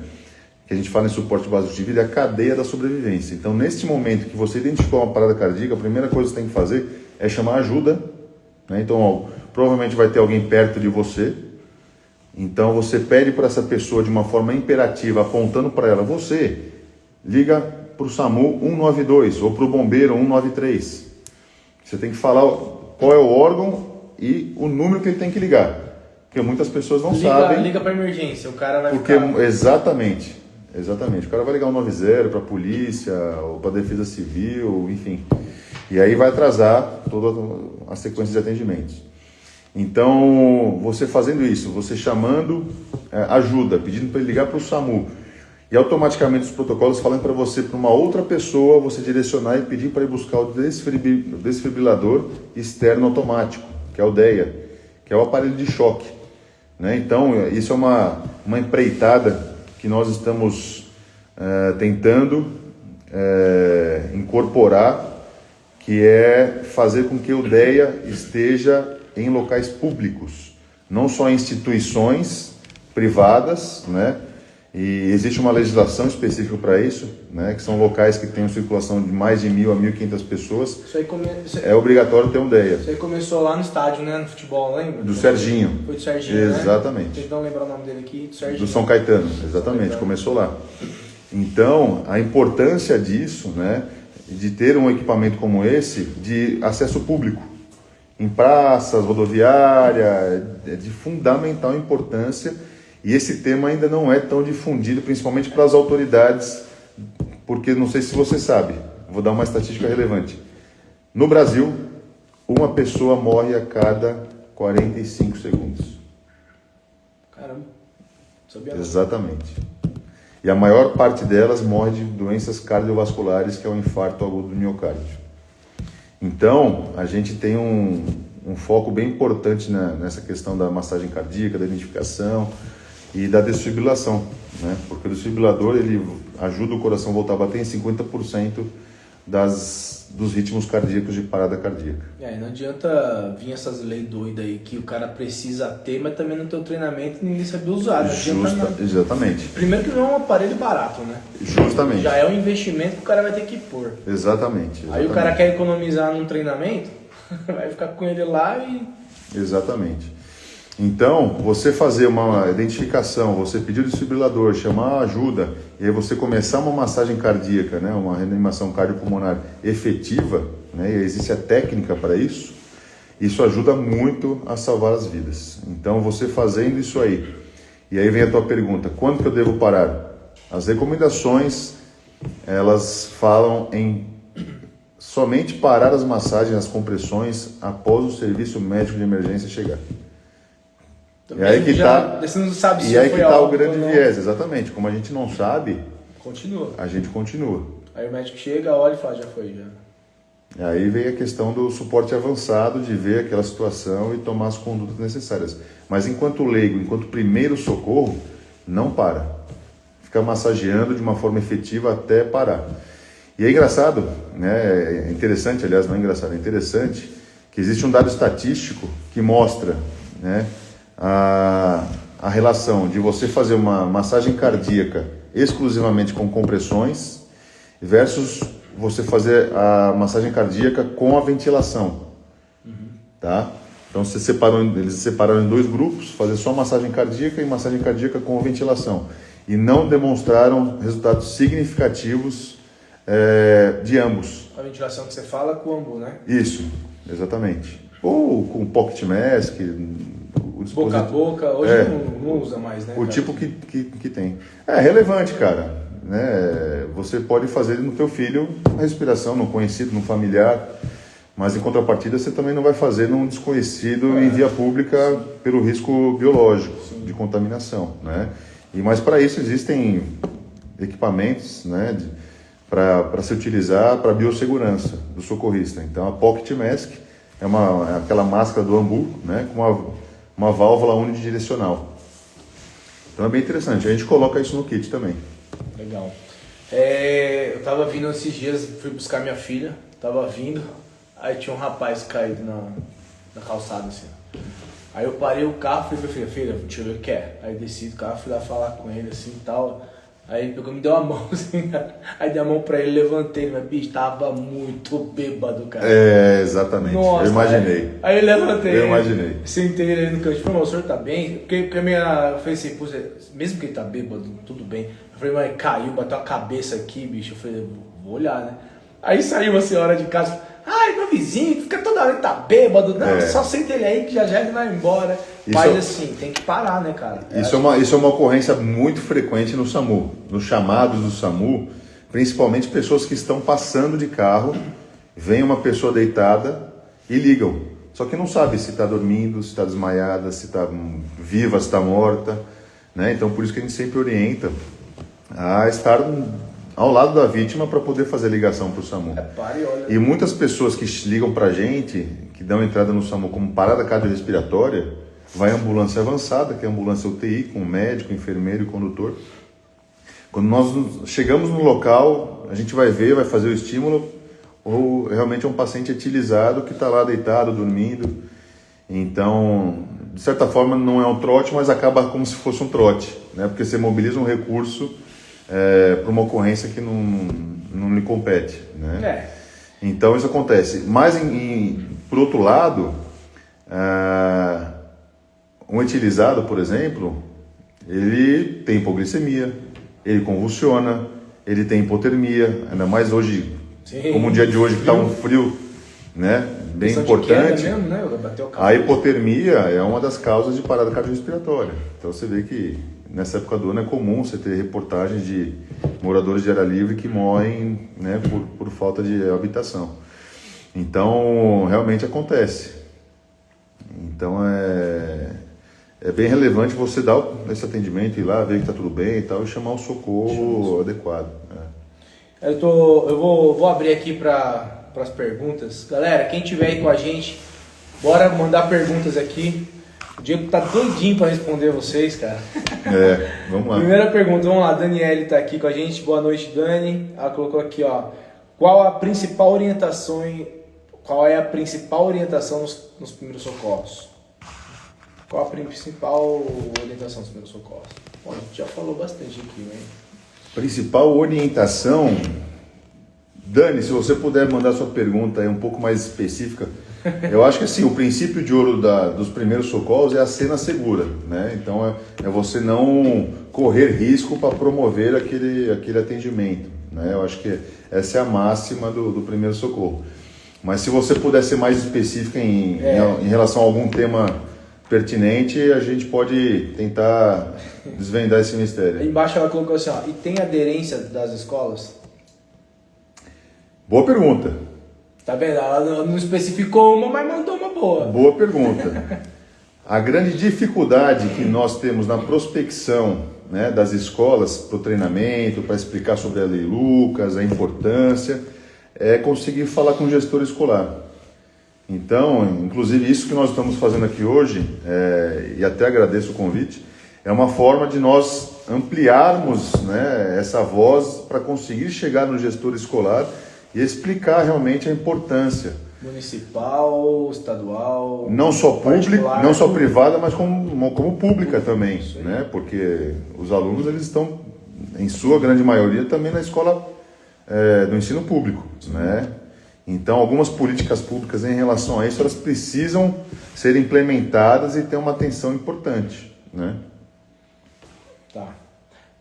que a gente fala em suporte básico de vida, é a cadeia da sobrevivência. Então, neste momento que você identificou uma parada cardíaca, a primeira coisa que você tem que fazer é chamar ajuda. Né? Então, provavelmente vai ter alguém perto de você. Então você pede para essa pessoa de uma forma imperativa, apontando para ela, você liga para o SAMU 192 ou para o bombeiro 193. Você tem que falar qual é o órgão e o número que ele tem que ligar. Porque muitas pessoas não sabem. Liga para emergência, o cara vai Exatamente. O cara vai ligar 190 para a polícia ou para a defesa civil, enfim. E aí vai atrasar toda a sequência de atendimentos. Então, você fazendo isso, você chamando ajuda, pedindo para ele ligar para o SAMU, e automaticamente os protocolos falam para você, para uma outra pessoa, você direcionar e pedir para ir buscar o desfibrilador externo automático, que é o DEA, que é o aparelho de choque. Né? Então, isso é uma empreitada que nós estamos tentando incorporar, que é fazer com que o DEA esteja em locais públicos, não só em instituições privadas, né? E existe uma legislação específica para isso, né? Que são locais que têm circulação de mais de 1.000 a 1.500 pessoas. É obrigatório ter um DEA. Isso aí começou lá no estádio, né? No futebol, lembra? Do Serginho. Foi do Serginho, exatamente. Né? Não lembrar o nome dele aqui, do Serginho. Do São Caetano, exatamente. Começou lá. Então, a importância disso, né? De ter um equipamento como esse, de acesso público. Em praças, rodoviária, é de fundamental importância, e esse tema ainda não é tão difundido, principalmente para as autoridades, porque não sei se você sabe, vou dar uma estatística relevante. No Brasil, uma pessoa morre a cada 45 segundos. Caramba, sabia não. Exatamente. E a maior parte delas morre de doenças cardiovasculares, que é o infarto agudo do miocárdio. Então, a gente tem um foco bem importante nessa questão da massagem cardíaca, da identificação e da desfibrilação, né? Porque o desfibrilador, ele ajuda o coração a voltar a bater em 50% dos ritmos cardíacos de parada cardíaca. Não adianta vir essas leis doidas aí que o cara precisa ter, mas também no teu treinamento ninguém sabe usar. Exatamente. Primeiro que não é um aparelho barato, né? Justamente. Já é um investimento que o cara vai ter que pôr. Exatamente. Aí o cara quer economizar num treinamento, vai ficar com ele lá e... Exatamente. Então, você fazer uma identificação, você pedir o desfibrilador, chamar ajuda, e aí você começar uma massagem cardíaca, né, uma reanimação cardiopulmonar efetiva, né, e existe a técnica para isso, isso ajuda muito a salvar as vidas. Então, você fazendo isso aí, e aí vem a tua pergunta, quando que eu devo parar? As recomendações, elas falam em somente parar as massagens, as compressões, após o serviço médico de emergência chegar. E aí que está o grande viés, exatamente. Como a gente não sabe, a gente continua. Aí o médico chega, olha e fala, já foi, já. Aí vem a questão do suporte avançado, de ver aquela situação e tomar as condutas necessárias. Mas enquanto leigo, enquanto primeiro socorro, não para. Fica massageando de uma forma efetiva até parar. E é engraçado, né? É interessante, aliás, não é engraçado, é interessante que existe um dado estatístico que mostra, né, a relação de você fazer uma massagem cardíaca exclusivamente com compressões versus você fazer a massagem cardíaca com a ventilação, tá? Então eles separaram em 2 grupos, fazer só massagem cardíaca e massagem cardíaca com ventilação, e não demonstraram resultados significativos de ambos. A ventilação que você fala com o ambu, né? Isso, exatamente. Ou com pocket mask, boca a boca, hoje não usa mais, né? O tipo que tem. É relevante, cara. Né? Você pode fazer no teu filho a respiração, no conhecido, no familiar, mas em contrapartida você também não vai fazer num desconhecido em via pública pelo risco biológico de contaminação, né? Mas para isso existem equipamentos, né, para se utilizar para a biossegurança do socorrista. Então a Pocket Mask é aquela máscara do ambu, né, com uma válvula unidirecional. Então é bem interessante. A gente coloca isso no kit também. Legal. Eu tava vindo esses dias, fui buscar minha filha, tava vindo, aí tinha um rapaz caído na calçada assim. Aí eu parei o carro, falei pra filha, deixa eu ver o que é. Aí desci do carro, fui lá falar com ele assim e tal. Aí ele pegou, me deu a mão assim, aí dei a mão pra ele, levantei, mas bicho, tava muito bêbado, cara. Exatamente. Nossa, eu imaginei. Aí eu levantei. Eu imaginei. Sentei ele no canto, falei, o senhor tá bem? Porque eu falei assim, pô, mesmo que ele tá bêbado, tudo bem. Eu falei, mas caiu, bateu a cabeça aqui, bicho. Eu falei, vou olhar, né? Aí saiu uma senhora de casa, ai, meu vizinho, fica toda hora, ele tá bêbado. Não, só senta ele aí que já ele vai embora. Mas assim, tem que parar, né, cara? Isso é uma ocorrência muito frequente no SAMU. Nos chamados do SAMU, principalmente pessoas que estão passando de carro, vem uma pessoa deitada e ligam. Só que não sabe se está dormindo, se está desmaiada, se está viva, se está morta, né? Então por isso que a gente sempre orienta a estar ao lado da vítima para poder fazer a ligação para o SAMU. E muitas pessoas que ligam para a gente, que dão entrada no SAMU como parada cardiorrespiratória, vai a ambulância avançada, que é a ambulância UTI, com médico, enfermeiro e condutor. Quando nós chegamos no local, a gente vai ver, vai fazer o estímulo, ou realmente é um paciente etilizado que está lá deitado, dormindo. Então, de certa forma, não é um trote, mas acaba como se fosse um trote, né? Porque você mobiliza um recurso para uma ocorrência que não lhe compete, né? Então isso acontece. Mas por outro lado, um etilizado, por exemplo, ele tem hipoglicemia, ele convulsiona, ele tem hipotermia, ainda mais hoje, como o dia de hoje que está um frio, né, bem importante. Mesmo, né? A hipotermia é uma das causas de parada cardiorrespiratória. Então você vê que nessa época do ano é comum você ter reportagens de moradores de área livre que morrem, né, por falta de habitação. Então, realmente acontece. Então, é bem relevante você dar esse atendimento, ir lá, ver que está tudo bem e tal, e chamar o socorro adequado. Eu vou abrir aqui para as perguntas. Galera, quem tiver aí com a gente, bora mandar perguntas aqui. O Diego tá doidinho para responder vocês, cara. Vamos lá. Primeira pergunta, vamos lá. A Daniele tá aqui com a gente. Boa noite, Dani. Ela colocou aqui, ó. Qual é a principal orientação nos primeiros socorros? Qual a principal orientação dos primeiros socorros? Bom, a gente já falou bastante aqui, né? Principal orientação... Dani, se você puder mandar sua pergunta aí um pouco mais específica, eu acho que assim, o princípio de ouro dos primeiros socorros é a cena segura, né? Então é você não correr risco para promover aquele atendimento, né? Eu acho que essa é a máxima do primeiro socorro. Mas se você puder ser mais específica em relação a algum tema pertinente, a gente pode tentar desvendar esse mistério. Aí embaixo ela colocou assim, ó, e tem aderência das escolas? Boa pergunta. Tá vendo? Ela não especificou uma, mas mandou uma boa. Boa pergunta. A grande dificuldade que nós temos na prospecção, né, das escolas para o treinamento, para explicar sobre a Lei Lucas, a importância, é conseguir falar com o gestor escolar. Então, inclusive isso que nós estamos fazendo aqui hoje, e até agradeço o convite, é uma forma de nós ampliarmos, né, essa voz para conseguir chegar no gestor escolar e explicar realmente a importância. Municipal, estadual, não só pública, não só privada, mas como pública também, Isso aí. né? Porque os alunos eles estão, em sua grande maioria, também na escola do ensino público, né? Então, algumas políticas públicas em relação a isso, elas precisam ser implementadas e ter uma atenção importante, né? Tá.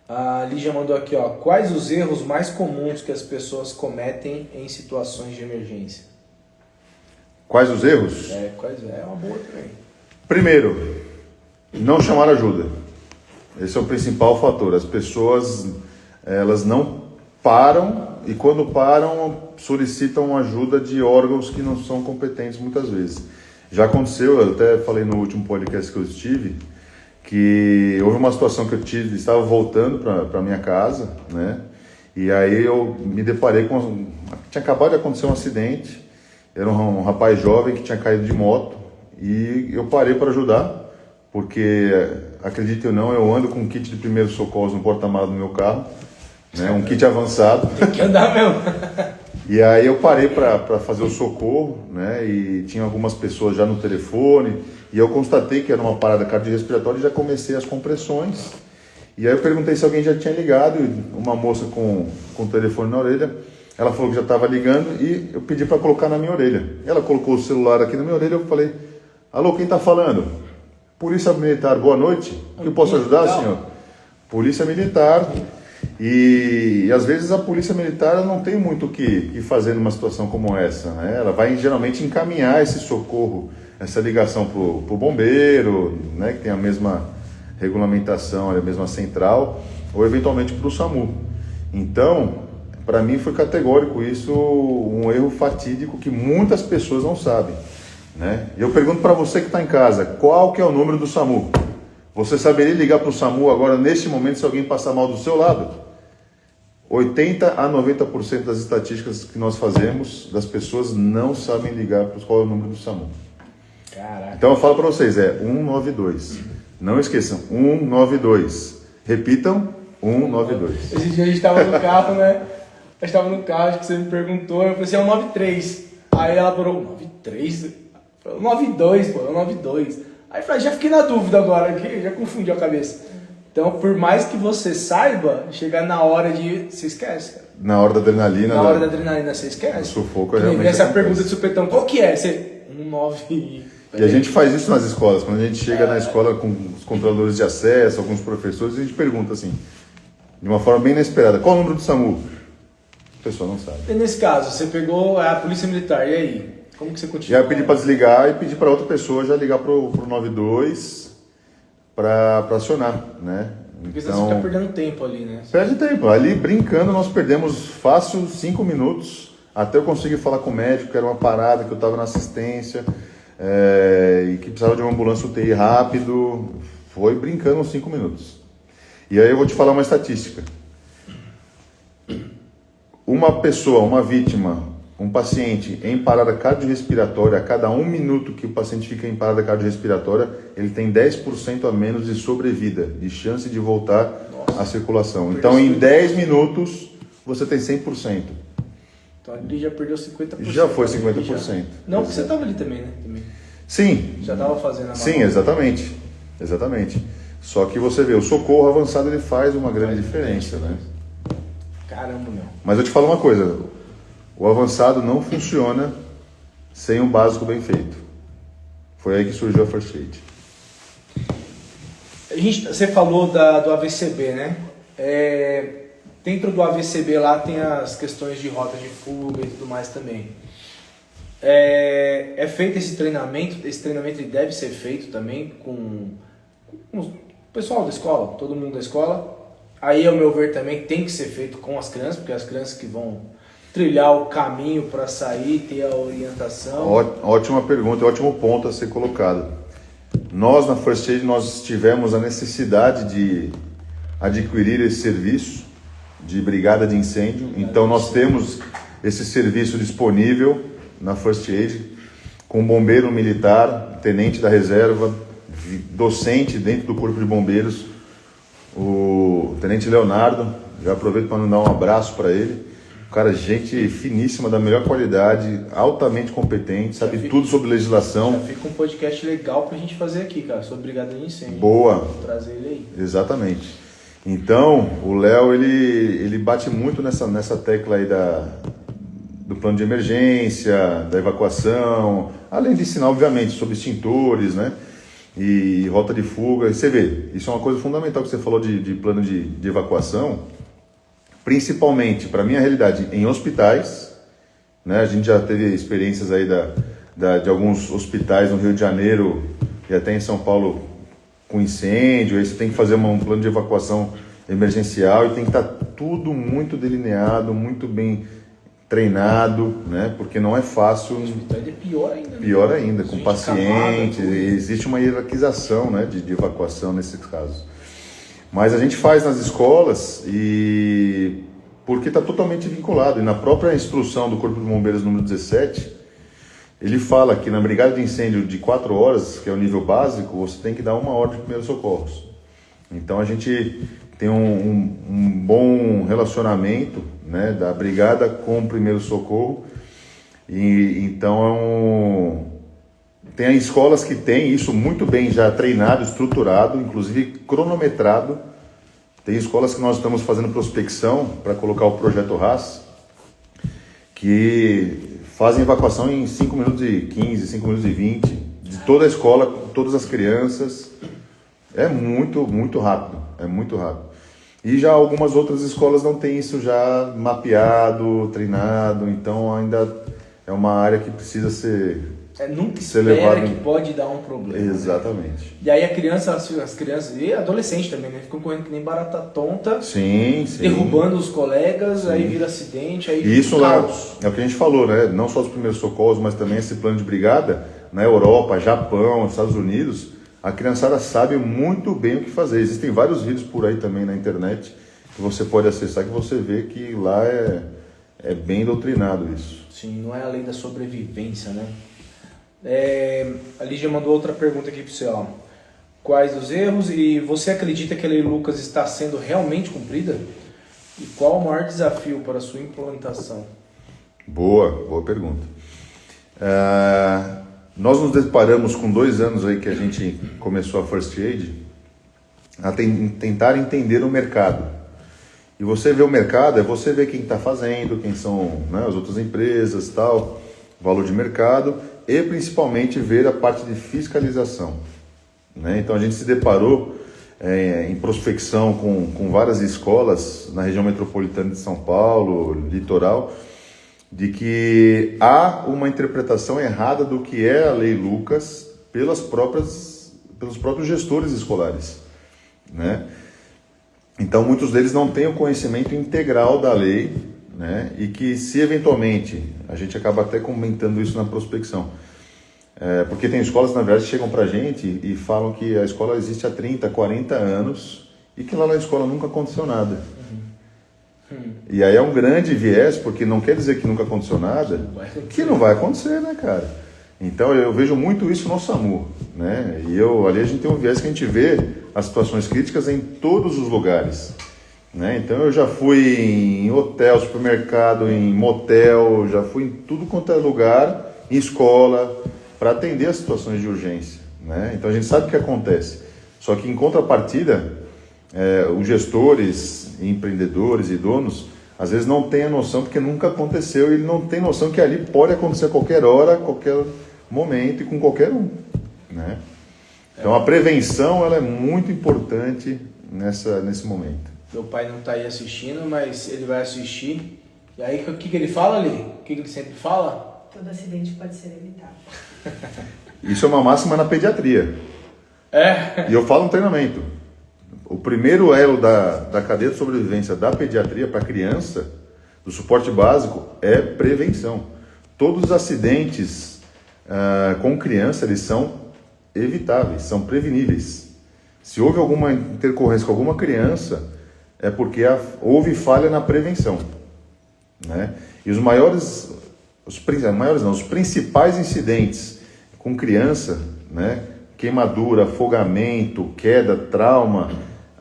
A Lígia mandou aqui, ó. Quais os erros mais comuns que as pessoas cometem em situações de emergência? Quais os erros? É uma boa também. Primeiro, não chamar ajuda. Esse é o principal fator. As pessoas, elas não param e quando param, solicitam ajuda de órgãos que não são competentes muitas vezes. Já aconteceu, eu até falei no último podcast que eu estive, que houve uma situação que eu estava voltando para minha casa, né? E aí eu me deparei com... Tinha acabado de acontecer um acidente. Era um rapaz jovem que tinha caído de moto e eu parei para ajudar, porque, acredite ou não, eu ando com um kit de primeiros socorros no porta-malas do meu carro, né? Um kit avançado. Tem que andar mesmo. E aí eu parei para fazer o socorro, né? E tinha algumas pessoas já no telefone e eu constatei que era uma parada cardiorrespiratória e já comecei as compressões. E aí eu perguntei se alguém já tinha ligado, e uma moça com o telefone na orelha, ela falou que já estava ligando e eu pedi para colocar na minha orelha. Ela colocou o celular aqui na minha orelha e eu falei: alô, quem está falando? Polícia Militar, boa noite. O que eu posso ajudar, senhor? Polícia Militar. E às vezes a Polícia Militar não tem muito o que fazer numa situação como essa, né? Ela vai geralmente encaminhar esse socorro, essa ligação para o bombeiro, né, que tem a mesma regulamentação, a mesma central, ou eventualmente para o SAMU. Então, para mim foi categórico isso, um erro fatídico que muitas pessoas não sabem, né? Eu pergunto para você que está em casa, qual que é o número do SAMU? Você saberia ligar para o SAMU agora, neste momento, se alguém passar mal do seu lado? 80 a 90% das estatísticas que nós fazemos, das pessoas não sabem ligar para qual é o número do SAMU. Caraca. Então eu falo para vocês, 192. Não esqueçam, 192. Repitam, 192. Esse dia a gente estava no carro, né? A gente estava no carro, acho que você me perguntou, eu falei assim, é o 93. Aí ela falou, 93? Falei, 92, pô, é o 92. Aí eu falei, já fiquei na dúvida agora, aqui, já confundiu a cabeça. Então, por mais que você saiba, chegar na hora de... Você esquece, cara. Na hora da adrenalina... Na hora da adrenalina, você esquece. O sufoco é realmente realmente essa acontece. pergunta de supetão, qual que é? Você... 19... E a gente faz isso nas escolas. Quando a gente chega na escola com os controladores de acesso, alguns professores, a gente pergunta assim, de uma forma bem inesperada, qual é o número do SAMU? A pessoa não sabe. E nesse caso, você pegou a Polícia Militar, e aí? Como que você continua? Já pedi para desligar e pedi para outra pessoa já ligar pro 92 para acionar, né? Porque você fica perdendo tempo ali, né? Perde tempo. Ali, brincando, nós perdemos fácil 5 minutos até eu conseguir falar com o médico, que era uma parada, que eu estava na assistência e que precisava de uma ambulância UTI rápido. Foi brincando uns 5 minutos. E aí eu vou te falar uma estatística. Uma pessoa, uma vítima, um paciente em parada cardiorrespiratória, a cada 1 minuto que o paciente fica em parada cardiorrespiratória, ele tem 10% a menos de sobrevida, de chance de voltar à circulação. Então, em 10 minutos, você tem 100%. Então, ali já perdeu 50%. Já foi 50%. Não, porque você estava ali também, né? Também. Sim. Já estava fazendo a Sim, exatamente. Exatamente. Só que você vê, o socorro avançado ele faz uma grande diferença, né? Caramba, meu. Mas eu te falo uma coisa, o avançado não funciona sem um básico bem feito. Foi aí que surgiu a First Aid. Você falou do AVCB, né? Dentro do AVCB lá tem as questões de rota de fuga e tudo mais também. É feito esse treinamento ele deve ser feito também com o pessoal da escola, todo mundo da escola. Aí, ao meu ver, também tem que ser feito com as crianças, porque as crianças que vão trilhar o caminho para sair, ter a orientação. Ótima pergunta, ótimo ponto a ser colocado. Nós, na First Aid, nós tivemos a necessidade de adquirir esse serviço de brigada de incêndio. Então, nós temos esse serviço disponível na First Aid, com bombeiro militar, tenente da reserva, docente dentro do Corpo de Bombeiros, o Tenente Leonardo, já aproveito para mandar um abraço para ele. Cara, gente finíssima, da melhor qualidade, altamente competente, sabe tudo sobre legislação. Já fica um podcast legal pra gente fazer aqui, cara, sobre brigada de incêndio. Boa. Vou trazer ele aí. Exatamente. Então, o Léo, ele bate muito nessa tecla aí do plano de emergência, da evacuação, além de ensinar, obviamente, sobre extintores, né? E rota de fuga. E você vê, isso é uma coisa fundamental que você falou de plano de evacuação. Principalmente, para a minha realidade, em hospitais, né? A gente já teve experiências aí de alguns hospitais no Rio de Janeiro e até em São Paulo com incêndio, aí você tem que fazer um plano de evacuação emergencial e tem que estar tudo muito delineado, muito bem treinado, né? Porque não é fácil. O hospital é pior ainda. Né? Pior ainda, com gente paciente, camada, existe uma hierarquização, né, de evacuação nesses casos. Mas a gente faz nas escolas e porque está totalmente vinculado. E na própria instrução do Corpo de Bombeiros número 17, ele fala que na brigada de incêndio de 4 horas, que é o nível básico, você tem que dar 1 hora de primeiros socorros. Então a gente tem um bom relacionamento, né, da brigada com o primeiro socorro. E então tem escolas que têm isso muito bem já treinado, estruturado, inclusive cronometrado. Tem escolas que nós estamos fazendo prospecção para colocar o projeto RAS, que fazem evacuação em 5 minutos e 15, 5 minutos e 20, de toda a escola, todas as crianças. É muito, muito rápido, é muito rápido. E já algumas outras escolas não têm isso já mapeado, treinado, então ainda é uma área que precisa ser... nunca ser espera levado... que pode dar um problema. Exatamente. Né? E aí as crianças, e adolescentes também, né? Ficam correndo que nem barata tonta, sim. derrubando os colegas, sim. Aí vira acidente, aí e isso lá é o que a gente falou, né? Não só os primeiros socorros, mas também esse plano de brigada, na Europa, Japão, Estados Unidos, a criançada sabe muito bem o que fazer. Existem vários vídeos por aí também na internet que você pode acessar, que você vê que lá é bem doutrinado isso. Sim, não é a lei da sobrevivência, né? A Lígia mandou outra pergunta aqui para você, ó. Quais os erros e você acredita que a Lei Lucas está sendo realmente cumprida? E qual o maior desafio para a sua implementação? Boa pergunta. Nós nos deparamos com 2 anos aí que a gente começou a First Aid a tentar entender o mercado. E você vê o mercado, é você ver quem está fazendo, quem são, né, as outras empresas, tal, valor de mercado e principalmente ver a parte de fiscalização. Né? Então a gente se deparou em prospecção com várias escolas na região metropolitana de São Paulo, litoral, de que há uma interpretação errada do que é a Lei Lucas pelos próprios gestores escolares, né? Então muitos deles não têm o conhecimento integral da lei, né? E que se eventualmente, a gente acaba até comentando isso na prospecção, porque tem escolas na verdade que chegam pra gente e falam que a escola existe há 30, 40 anos e que lá na escola nunca aconteceu nada. E aí é um grande viés, porque não quer dizer que nunca aconteceu nada, que não vai acontecer, né, cara? Então eu vejo muito isso no SAMU, né? E ali a gente tem um viés que a gente vê as situações críticas em todos os lugares, né? Então eu já fui em hotel, supermercado, em motel, já fui em tudo quanto é lugar, em escola, para atender as situações de urgência, né? Então a gente sabe o que acontece, só que em contrapartida, os gestores, empreendedores e donos, às vezes não têm a noção, porque nunca aconteceu, e ele não tem noção que ali pode acontecer a qualquer hora, a qualquer momento e com qualquer um, né? Então a prevenção ela é muito importante nesse momento. Meu pai não está aí assistindo, mas ele vai assistir. E aí o que ele fala ali? O que ele sempre fala? Todo acidente pode ser evitado. Isso é uma máxima na pediatria. E eu falo no treinamento. O primeiro elo da cadeia de sobrevivência da pediatria para criança, do suporte básico, é prevenção. Todos os acidentes com criança, eles são evitáveis, são preveníveis. Se houve alguma intercorrência com alguma criança, é porque houve falha na prevenção, né? E os principais incidentes com criança, né? Queimadura, afogamento, queda, trauma,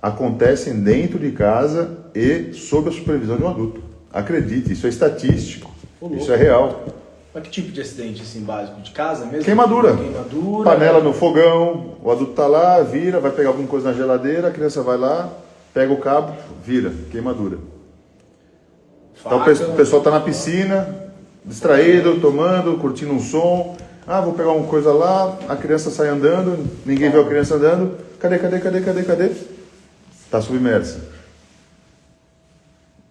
acontecem dentro de casa e sob a supervisão de um adulto. Acredite, isso é estatístico, isso é real. Mas que tipo de acidente, assim, básico? De casa mesmo? Queimadura. Panela né? no fogão, o adulto tá lá, vira, vai pegar alguma coisa na geladeira, a criança vai lá, pega o cabo, vira, queimadura. Então o pessoal tá na piscina, distraído, tomando, curtindo um som. Ah, vou pegar uma coisa lá, a criança sai andando, ninguém vê a criança andando. Cadê? Tá submersa.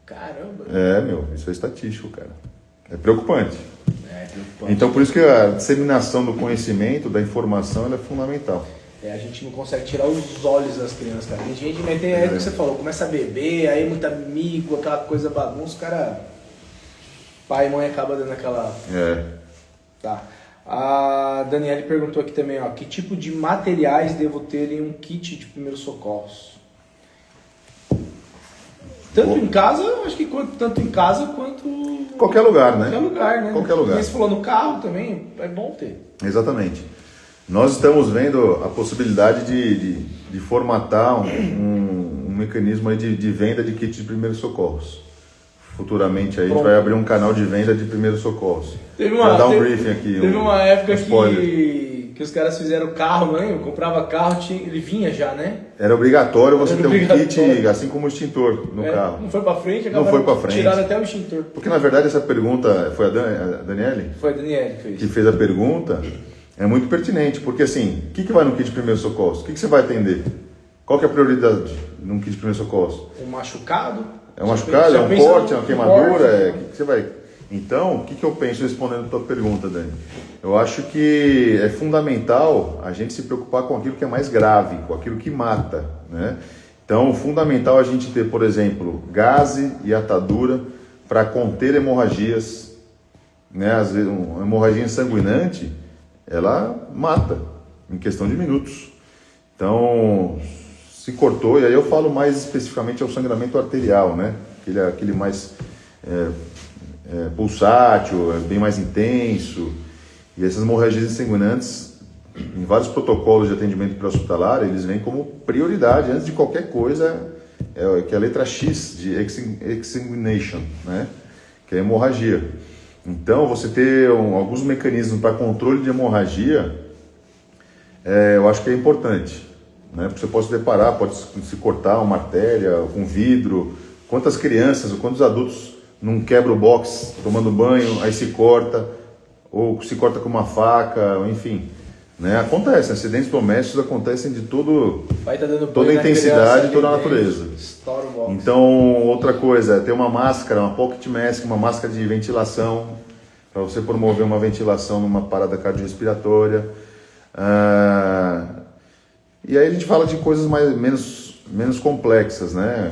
Caramba. Isso é estatístico, cara. É preocupante. É preocupante. Então por isso que a disseminação do conhecimento, da informação, ela é fundamental. A gente não consegue tirar os olhos das crianças, cara. Tem gente, mas tem aí que você falou, começa a beber, aí muito amigo, aquela coisa bagunça, o cara... Pai e mãe acaba dando aquela... Tá. A Daniele perguntou aqui também, ó, que tipo de materiais devo ter em um kit de primeiros socorros? Tanto em casa, acho que tanto em casa quanto... Qualquer lugar, né? Qualquer lugar, né? Qualquer lugar. Você falou no carro também, é bom ter. Exatamente. Nós estamos vendo a possibilidade de formatar um mecanismo aí de venda de kits de primeiros socorros. Futuramente aí a gente vai abrir um canal de venda de primeiros socorros. Vou dar um briefing aqui. Teve uma época que os caras fizeram carro, né? Eu comprava carro, ele vinha já, né? Era obrigatório você ter um kit, assim como o extintor no carro. Não foi pra frente, não foi pra frente. Tiraram até o extintor. Porque na verdade essa pergunta foi a Daniele? Foi a Daniele que fez a pergunta. É muito pertinente, porque assim, o que vai no kit de primeiros socorros? O que você vai atender? Qual que é a prioridade num kit de primeiros socorros? Um machucado? É um machucado, é um corte, é uma queimadura? O que você vai... Então, o que eu penso respondendo a tua pergunta, Dani? Eu acho que é fundamental a gente se preocupar com aquilo que é mais grave, com aquilo que mata, né? Então, fundamental a gente ter, por exemplo, gaze e atadura para conter hemorragias, né? Às vezes, uma hemorragia sanguinante, ela mata em questão de minutos. Então, se cortou, e aí eu falo mais especificamente ao sangramento arterial, né? Aquele mais pulsátil, bem mais intenso. E essas hemorragias sanguinantes, em vários protocolos de atendimento pré-hospitalar, eles vêm como prioridade, antes de qualquer coisa, que é a letra X de exsanguination, né? Que é a hemorragia. Então, você ter alguns mecanismos para controle de hemorragia, eu acho que é importante, né? Porque você pode se deparar, pode se cortar uma artéria com vidro. Quantas crianças, quantos adultos não quebram o box tomando banho, aí se corta, ou se corta com uma faca, enfim, né? Acontece, acidentes domésticos acontecem de toda a intensidade, toda a natureza. Então, outra coisa, ter uma máscara, uma pocket mask, uma máscara de ventilação, para você promover uma ventilação numa parada cardiorrespiratória. E aí a gente fala de coisas menos complexas, né?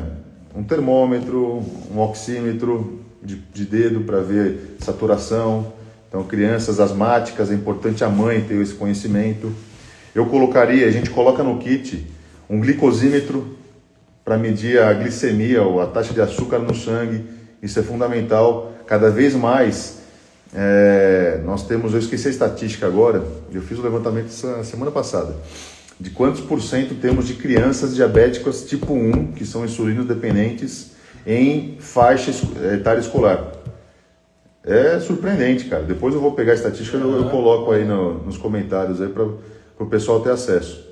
Um termômetro, um oxímetro de dedo para ver saturação. Então, crianças asmáticas, é importante a mãe ter esse conhecimento. A gente coloca no kit um glicosímetro para medir a glicemia ou a taxa de açúcar no sangue. Isso é fundamental. Cada vez mais, nós temos, eu esqueci a estatística agora, eu fiz o levantamento semana passada, de quantos % temos de crianças diabéticas tipo 1, que são insulino dependentes, em faixa etária escolar. É surpreendente, cara. Depois eu vou pegar a estatística e eu coloco aí nos comentários aí para o pessoal ter acesso.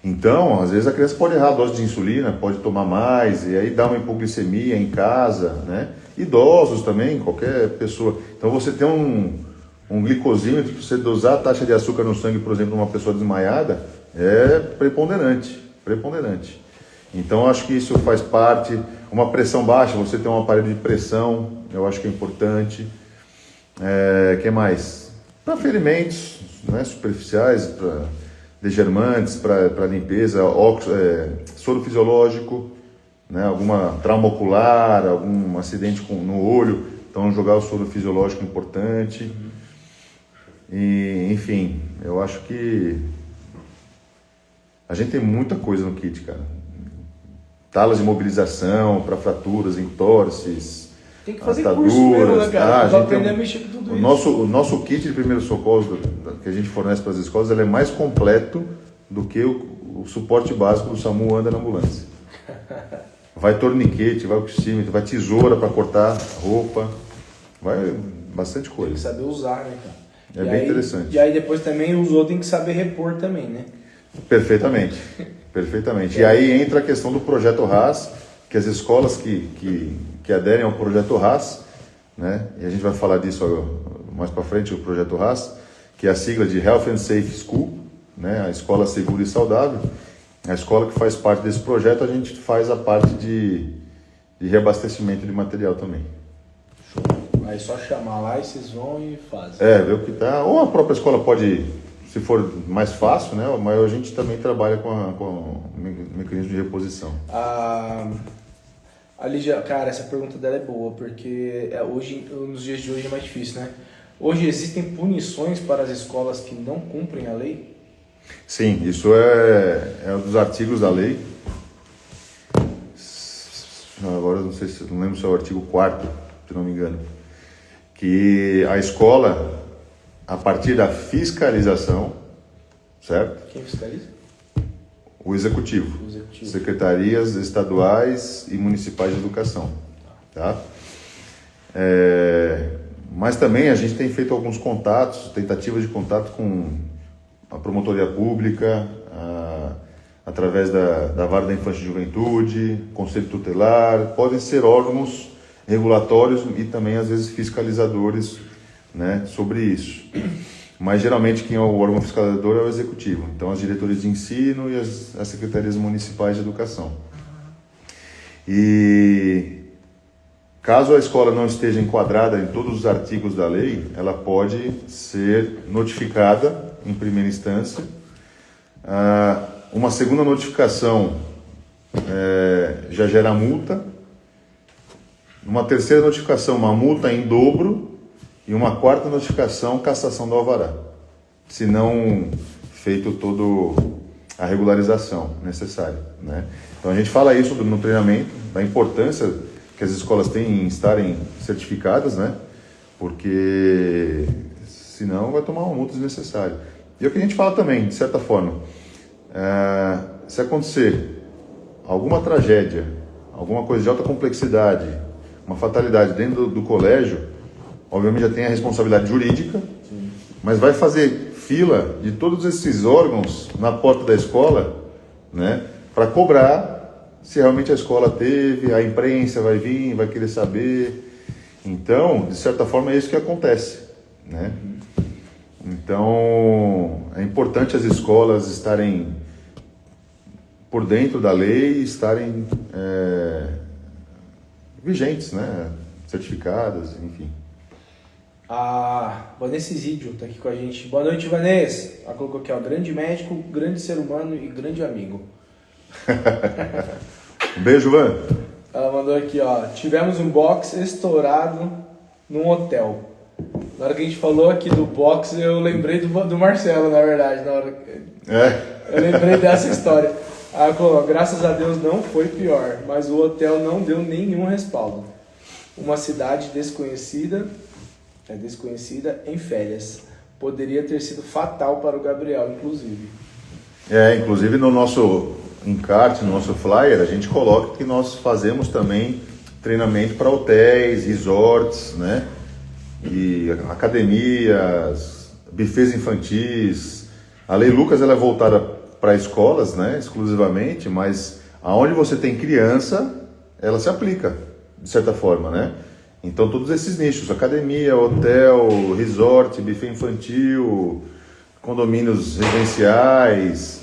Então, às vezes a criança pode errar a dose de insulina, pode tomar mais, e aí dá uma hipoglicemia em casa, né? Idosos também, qualquer pessoa. Então você tem um glicosímetro, para você dosar a taxa de açúcar no sangue, por exemplo, de uma pessoa desmaiada, é preponderante. Então acho que isso faz parte. Uma pressão baixa, você tem um aparelho de pressão, eu acho que é importante. Que mais? Para ferimentos, né, superficiais, para degermantes, para limpeza, soro fisiológico, né, alguma trauma ocular, algum acidente no olho, então jogar o soro fisiológico é importante. E, enfim, eu acho que a gente tem muita coisa no kit, cara. Talas de mobilização para fraturas, entorses, tem que fazer curso mesmo, né, cara? Pra aprender a mexer com tudo isso. O nosso kit de primeiros socorros que a gente fornece para as escolas, ele é mais completo do que o o suporte básico do SAMU anda na ambulância. Vai torniquete, vai oxímetro, vai tesoura para cortar roupa, vai bastante Tem coisa. que saber usar, né, cara? É bem interessante. E aí depois também usou, tem que saber repor também, né? Perfeitamente, perfeitamente. E aí entra a questão do projeto RAS, que as escolas que aderem ao projeto RAS, né? E a gente vai falar disso mais para frente, o projeto RAS, que é a sigla de Health and Safe School, né? A escola segura e saudável. A escola que faz parte desse projeto, a gente faz a parte de reabastecimento de material também. Show. Aí só chamar lá e vocês vão e fazem. Ver o que tá. Ou a própria escola pode, se for mais fácil, né? Mas a gente também trabalha com mecanismo de reposição. A Lígia, cara, essa pergunta dela é boa, porque hoje, nos dias de hoje é mais difícil, né? Hoje existem punições para as escolas que não cumprem a lei? Sim, isso é um dos artigos da lei. Agora não lembro se é o artigo 4º, se não me engano. Que a escola, a partir da fiscalização, certo? Quem fiscaliza? O executivo. Secretarias estaduais e municipais de educação. Tá? Mas também a gente tem feito alguns contatos, tentativas de contato com a promotoria pública, através da Vara da Infância e Juventude, Conselho Tutelar, podem ser órgãos regulatórios e também às vezes fiscalizadores, né, sobre isso. Mas geralmente quem é o órgão fiscalizador é o executivo, então as diretorias de ensino e as secretarias municipais de educação. E caso a escola não esteja enquadrada em todos os artigos da lei, ela pode ser notificada em primeira instância. Uma segunda notificação já gera multa. Uma terceira notificação, uma multa em dobro. E uma quarta notificação, cassação do alvará. Se não feito toda a regularização necessária, né? Então a gente fala isso no treinamento, da importância que as escolas têm em estarem certificadas, né? Porque senão vai tomar uma multa desnecessária. E é o que a gente fala também, de certa forma. Se acontecer alguma tragédia, alguma coisa de alta complexidade, uma fatalidade dentro do colégio, obviamente já tem a responsabilidade jurídica, sim, mas vai fazer fila de todos esses órgãos na porta da escola, né, para cobrar se realmente a escola teve, a imprensa vai vir, vai querer saber. Então, de certa forma, é isso que acontece, né? Então, é importante as escolas estarem por dentro da lei, estarem vigentes, né, certificadas, enfim. A Vanessa Isidio está aqui com a gente. Boa noite, Vanessa. Ela colocou aqui, ó, grande médico, grande ser humano e grande amigo. Um beijo, Van. Ela mandou aqui, ó, tivemos um box estourado num hotel. Na hora que a gente falou aqui do box, eu lembrei do Marcelo, na verdade. Na hora eu lembrei dessa história. Ela colocou, graças a Deus não foi pior, mas o hotel não deu nenhum respaldo. Uma cidade desconhecida em férias. Poderia ter sido fatal para o Gabriel, inclusive. Inclusive no nosso encarte, no nosso flyer, a gente coloca que nós fazemos também treinamento para hotéis, resorts, né? E academias, buffets infantis. A Lei Lucas ela é voltada para escolas, né? Exclusivamente, mas aonde você tem criança, ela se aplica, de certa forma, né? Então, todos esses nichos, academia, hotel, resort, buffet infantil, condomínios residenciais,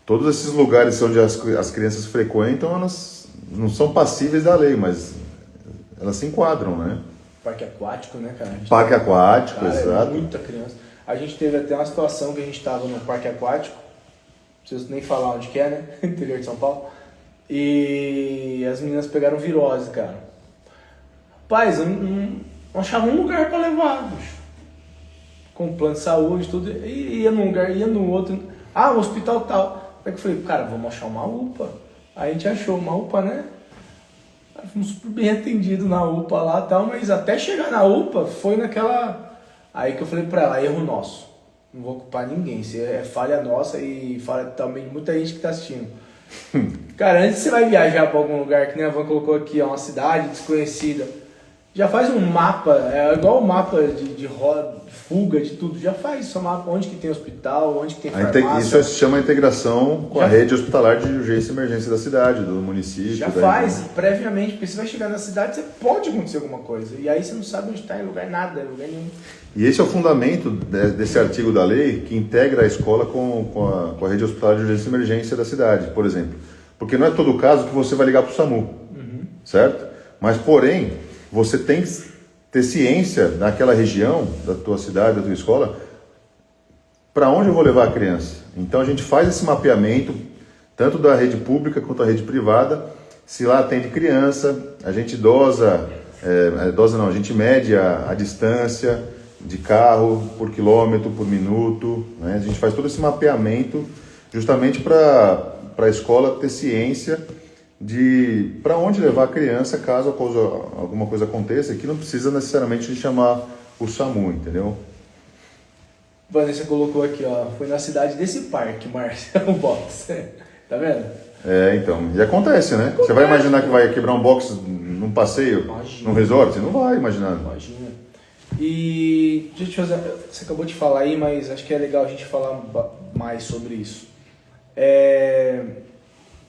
todos esses lugares onde as crianças frequentam, elas não são passíveis da lei, mas elas se enquadram, né? Parque aquático, né, cara? Parque aquático, cara, exato. Muita criança. A gente teve até uma situação que a gente estava no parque aquático, não preciso nem falar onde que é, né? Interior de São Paulo. E as meninas pegaram virose, cara. Rapaz, não achava um lugar para levar, bicho. Com plano de saúde, tudo. E ia num lugar, ia no outro. Ah, o hospital tal. Aí eu falei, cara, vamos achar uma UPA. Aí a gente achou uma UPA, né? Aí fomos super bem atendidos na UPA lá e tal, mas até chegar na UPA foi naquela... Aí que eu falei pra ela, erro nosso. Não vou culpar ninguém. Se é falha nossa e falha também de muita gente que tá assistindo. Cara, antes você vai viajar pra algum lugar, que nem a Van colocou aqui, ó, uma cidade desconhecida, já faz um mapa, é igual o mapa de roda, de fuga, de tudo, já faz seu mapa, onde que tem hospital, onde que tem farmácia. Isso se chama integração com a rede hospitalar de urgência e emergência da cidade, do município. Já faz, previamente, porque você vai chegar na cidade, você pode acontecer alguma coisa, e aí você não sabe onde está em lugar nada, em lugar nenhum. E esse é o fundamento desse artigo da lei que integra a escola com a rede hospitalar de urgência e emergência da cidade, por exemplo. Porque não é todo caso que você vai ligar para o SAMU, certo? Mas, porém, você tem que ter ciência naquela região da tua cidade, da tua escola, para onde eu vou levar a criança. Então, a gente faz esse mapeamento, tanto da rede pública quanto da rede privada. Se lá atende criança, a gente a gente mede a distância de carro por quilômetro, por minuto, né? A gente faz todo esse mapeamento justamente para a escola ter ciência de para onde levar a criança caso alguma coisa aconteça, que não precisa necessariamente de chamar o SAMU, entendeu? Vanessa colocou aqui, ó, foi na cidade desse parque, Márcia, o box. Tá vendo? Então, e acontece, né? Você vai imaginar que vai quebrar um box num passeio, num resort? Você não vai imaginar. Imagina. E deixa eu te fazer, você acabou de falar aí, mas acho que é legal a gente falar mais sobre isso.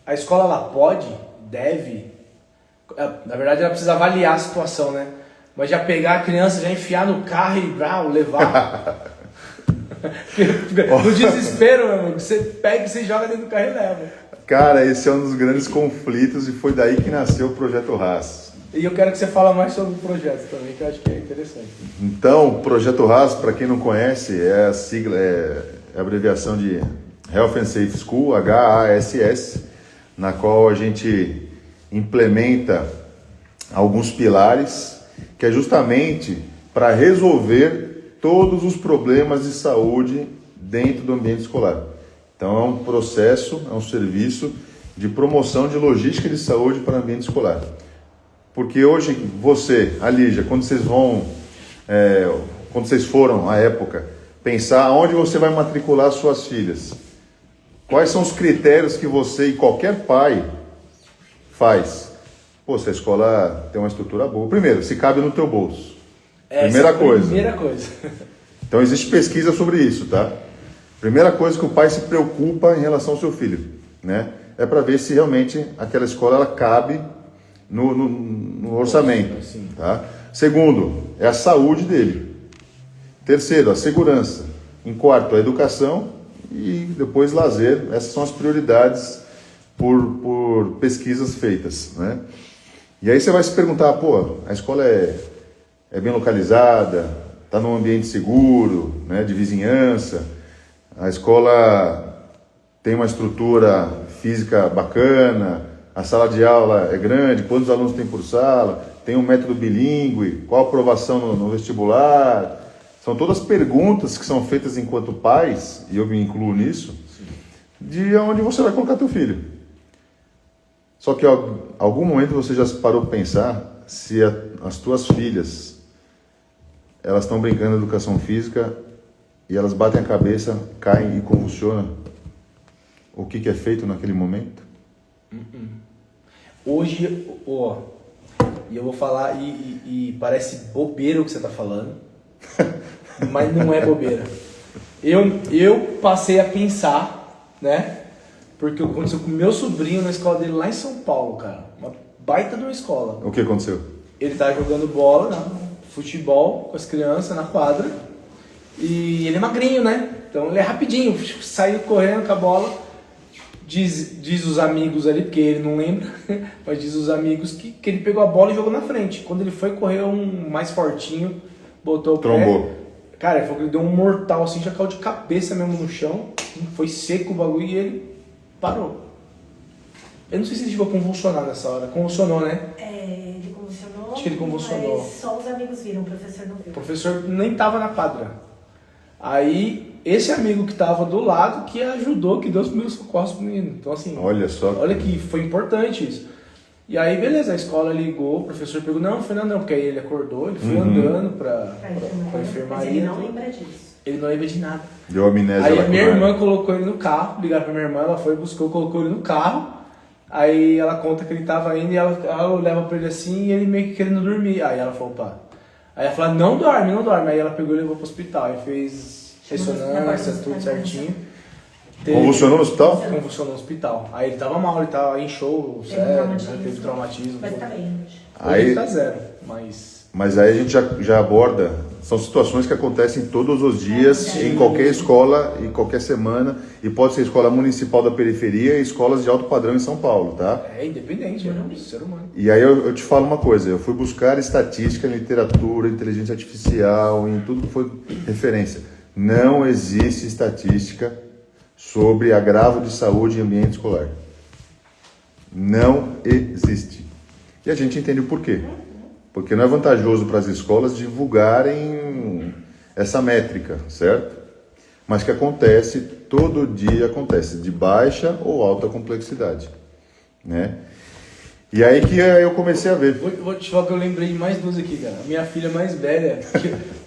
A escola, ela pode, deve, na verdade ela precisa avaliar a situação, né? Mas já pegar a criança, já enfiar no carro e levar. No desespero, meu amigo, você pega e você joga dentro do carro e leva. Cara, esse é um dos grandes conflitos e foi daí que nasceu o Projeto RAS. E eu quero que você fale mais sobre o projeto também, que eu acho que é interessante. Então, o Projeto RAS, para quem não conhece, é a sigla, é a abreviação de Health and Safe School, HASS, na qual a gente implementa alguns pilares, que é justamente para resolver todos os problemas de saúde dentro do ambiente escolar. Então, é um processo, é um serviço de promoção de logística de saúde para o ambiente escolar. Porque hoje você, a Lígia, quando vocês foram à época pensar onde você vai matricular suas filhas, quais são os critérios que você e qualquer pai faz? Pô, se a escola tem uma estrutura boa. Primeiro, se cabe no teu bolso. Primeira coisa. Então existe pesquisa sobre isso, tá? Primeira coisa que o pai se preocupa em relação ao seu filho, né? É para ver se realmente aquela escola ela cabe no orçamento, tá? Segundo, é a saúde dele. Terceiro, a segurança. Em quarto, a educação e depois lazer. Essas são as prioridades por pesquisas feitas, né? E aí você vai se perguntar, pô, a escola é bem localizada, está num ambiente seguro, né, de vizinhança, a escola tem uma estrutura física bacana, a sala de aula é grande, quantos alunos tem por sala, tem um método bilíngue, qual a aprovação no vestibular. São todas perguntas que são feitas enquanto pais, e eu me incluo nisso, de onde você vai colocar teu filho. Só que em algum momento você já parou para pensar se as tuas filhas, elas estão brincando de educação física e elas batem a cabeça, caem e convulsionam. O que é feito naquele momento? Hoje, e eu vou falar, e parece bobeira o que você está falando, mas não é bobeira. Eu passei a pensar, né? Porque aconteceu com o meu sobrinho na escola dele lá em São Paulo, cara. Uma baita de uma escola. O que aconteceu? Ele tava jogando bola, futebol com as crianças na quadra. E ele é magrinho, né? Então ele é rapidinho, saiu correndo com a bola. Diz os amigos ali, porque ele não lembra, mas diz os amigos que ele pegou a bola e jogou na frente. Quando ele foi correr um mais fortinho, botou o trombou. Pé. Cara, ele falou que ele deu um mortal assim, já caiu de cabeça mesmo no chão. Foi seco o bagulho e ele parou. Eu não sei se ele chegou a convulsionar nessa hora. Convulsionou, né? Ele convulsionou. Acho que ele convulsionou. Mas só os amigos viram, o professor não viu. O professor nem tava na quadra. Aí, esse amigo que tava do lado que ajudou, que deu os primeiros socorros pro menino. Então, assim, olha só. Olha que foi importante isso. E aí, beleza, a escola ligou, o professor pegou, não, foi não, porque aí ele acordou, ele foi andando pra enfermaria. Mas ele não lembra disso. Ele não lembra de nada. Deu amnésia. Aí a minha irmã colocou ele no carro, ligaram pra minha irmã, ela foi, buscou, colocou ele no carro. Aí ela conta que ele tava indo e ela olhava pra ele assim e ele meio que querendo dormir. Aí ela falou, opa. Aí ela falou, não dorme, não dorme. Aí ela pegou e levou pro hospital. Aí fez ressonância, tudo certinho. Convulsionou no hospital? Convulsionou no hospital. Aí ele tava mal, ele tava, inchou o cérebro, né, teve traumatismo. Mas tá bem. Aí ele tá zero, mas... Mas aí a gente já aborda, são situações que acontecem todos os dias, em qualquer escola, em qualquer semana, e pode ser escola municipal da periferia e escolas de alto padrão em São Paulo, tá? É independente, é um ser humano. E aí eu te falo uma coisa, eu fui buscar estatística, literatura, inteligência artificial, em tudo que foi referência. Não existe estatística sobre agravo de saúde em ambiente escolar. Não existe. E a gente entende o porquê. Porque não é vantajoso para as escolas divulgarem essa métrica, certo? Mas que acontece, todo dia acontece, de baixa ou alta complexidade, né? E aí que eu comecei a ver. Vou te falar que eu lembrei de mais duas aqui, cara. Minha filha mais velha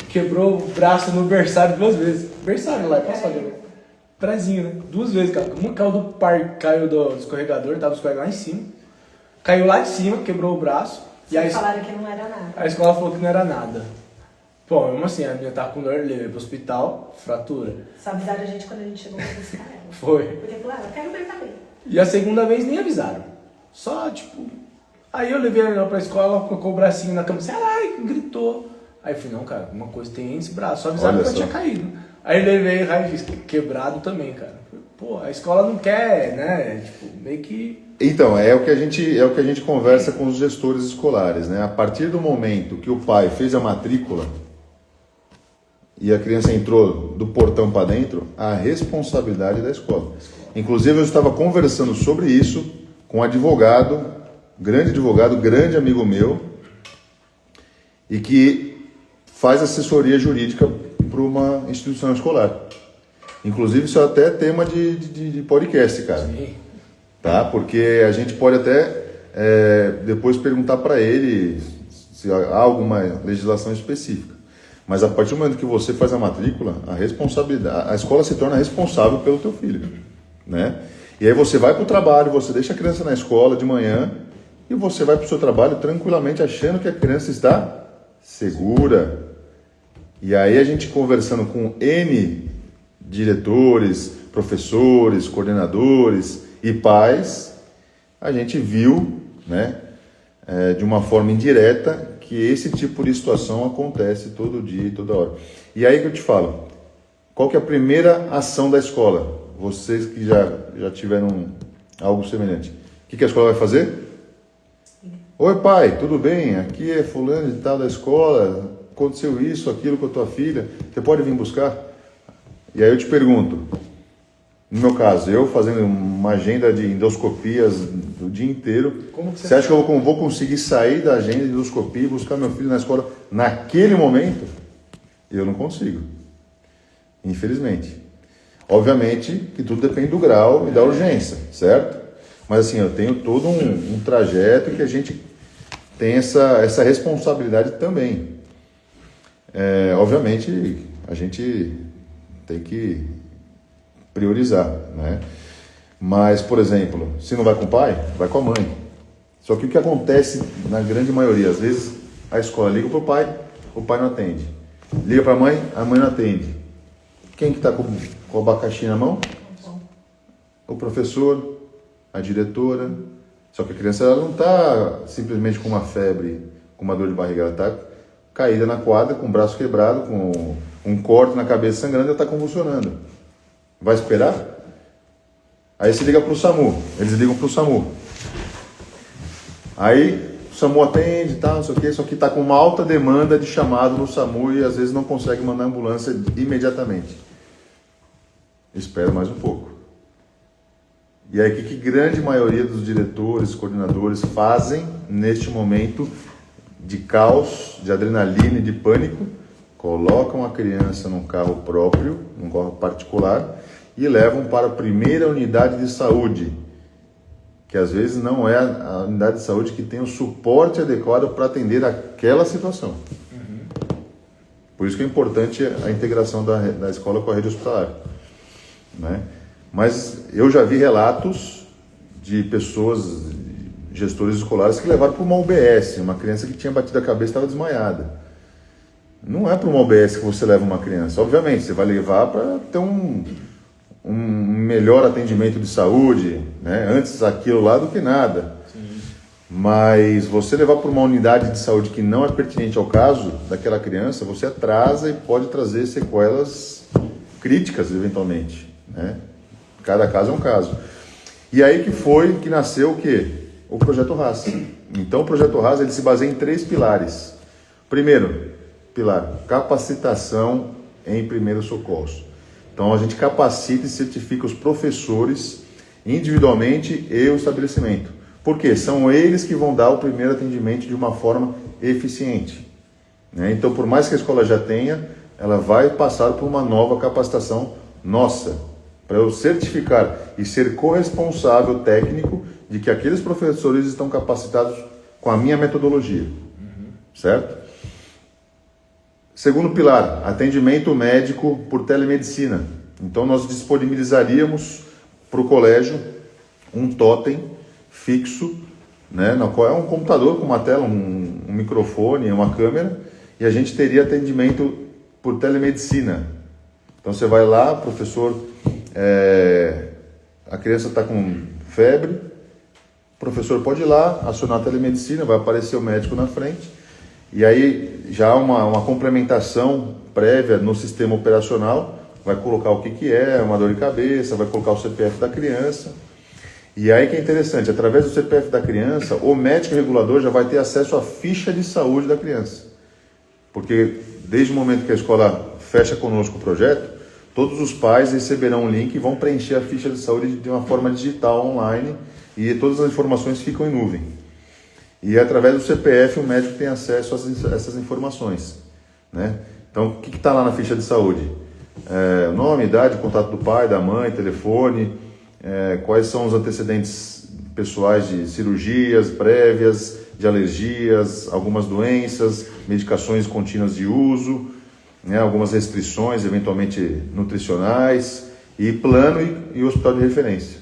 quebrou o braço no berçário 2 vezes. Berçário lá, posso fazer? Prezinho, né? 2 vezes, cara. Uma caiu do parque, caiu do escorregador, tava escorregando lá em cima. Caiu lá de cima, quebrou o braço. E aí falaram que não era nada. A escola falou que não era nada. Pô, mesmo assim, a menina tava com dor, levei pro hospital, fratura. Só avisaram a gente quando a gente chegou pra buscar ela. Foi. Porque falaram, eu quero ver também. E a segunda vez nem avisaram. Só, tipo... Aí eu levei ela pra escola, ela colocou o bracinho na cama, assim, ai, gritou. Aí eu falei, não, cara, alguma coisa tem nesse braço. Só avisaram que ela tinha caído. Aí eu levei raio-x quebrado também, cara. Pô, a escola não quer, né? Tipo, meio que... Então, é o que a gente conversa com os gestores escolares, né? A partir do momento que o pai fez a matrícula e a criança entrou do portão para dentro, a responsabilidade é da escola. Inclusive, eu estava conversando sobre isso com um advogado, grande amigo meu, e que faz assessoria jurídica para uma instituição escolar. Inclusive, isso é até tema de podcast, cara. Sim. Tá? Porque a gente pode até depois perguntar para ele se há alguma legislação específica. Mas a partir do momento que você faz a matrícula, a escola se torna responsável pelo teu filho, né? E aí você vai para o trabalho, você deixa a criança na escola de manhã e você vai para o seu trabalho tranquilamente achando que a criança está segura. E aí a gente conversando com N diretores, professores, coordenadores e pais, a gente viu, né, de uma forma indireta, que esse tipo de situação acontece todo dia e toda hora. E aí que eu te falo, qual que é a primeira ação da escola? Vocês que já tiveram algo semelhante. O que a escola vai fazer? Oi pai, tudo bem? Aqui é fulano de tal da escola, aconteceu isso, aquilo com a tua filha, você pode vir buscar? E aí eu te pergunto, no meu caso, eu fazendo uma agenda de endoscopias do dia inteiro, você acha que eu vou conseguir sair da agenda de endoscopia e buscar meu filho na escola naquele momento? Eu não consigo, infelizmente. Obviamente que tudo depende do grau e da urgência, certo? Mas assim, eu tenho todo um trajeto que a gente tem essa responsabilidade também. Obviamente, a gente tem que priorizar, né? Mas, por exemplo, se não vai com o pai, vai com a mãe. Só que o que acontece na grande maioria, às vezes a escola liga para o pai não atende. Liga para a mãe não atende. Quem que está com o abacaxi na mão? O professor, a diretora. Só que a criança ela não está simplesmente com uma febre, com uma dor de barriga, ela está caída na quadra, com o braço quebrado, com um corte na cabeça sangrando, ela está convulsionando. Vai esperar? Aí se liga para o SAMU, eles ligam para o SAMU. Aí o SAMU atende e tal, não sei o quê, só que está com uma alta demanda de chamado no SAMU e às vezes não consegue mandar a ambulância imediatamente. Espera mais um pouco. E aí o que grande maioria dos diretores, coordenadores fazem neste momento de caos, de adrenalina e de pânico? Colocam a criança num carro próprio, num carro particular, e levam para a primeira unidade de saúde, que às vezes não é a unidade de saúde que tem o suporte adequado para atender aquela situação. Por isso que é importante a integração da escola com a rede hospitalar, né? Mas eu já vi relatos de pessoas, gestores escolares, que levaram para uma UBS, uma criança que tinha batido a cabeça e estava desmaiada. Não é para uma UBS que você leva uma criança. Obviamente, você vai levar para ter um melhor atendimento de saúde, né? Antes aquilo lá do que nada. Sim. Mas você levar para uma unidade de saúde que não é pertinente ao caso daquela criança, você atrasa e pode trazer sequelas críticas, eventualmente, né? Cada caso é um caso. E aí que nasceu o quê? O Projeto RAS. Então, o Projeto RAS ele se baseia em 3 pilares. Primeiro pilar, capacitação em primeiros socorros. Então, a gente capacita e certifica os professores individualmente e o estabelecimento. Por quê? São eles que vão dar o primeiro atendimento de uma forma eficiente, né? Então, por mais que a escola já tenha, ela vai passar por uma nova capacitação nossa, para eu certificar e ser corresponsável técnico de que aqueles professores estão capacitados com a minha metodologia, certo? Segundo pilar, atendimento médico por telemedicina. Então, nós disponibilizaríamos para o colégio um totem fixo, né, no qual é um computador com uma tela, um microfone, uma câmera, e a gente teria atendimento por telemedicina. Então, você vai lá, professor, a criança está com febre, o professor pode ir lá, acionar a telemedicina, vai aparecer o médico na frente, e aí já há uma complementação prévia no sistema operacional, vai colocar o que é, uma dor de cabeça, vai colocar o CPF da criança. E aí que é interessante, através do CPF da criança, o médico regulador já vai ter acesso à ficha de saúde da criança. Porque desde o momento que a escola fecha conosco o projeto, todos os pais receberão um link e vão preencher a ficha de saúde de uma forma digital, online, e todas as informações ficam em nuvem. E através do CPF o médico tem acesso a essas informações, né? Então, o que está lá na ficha de saúde? Nome, idade, contato do pai, da mãe, telefone, quais são os antecedentes pessoais de cirurgias prévias, de alergias, algumas doenças, medicações contínuas de uso, né, algumas restrições, eventualmente nutricionais, e plano e hospital de referência.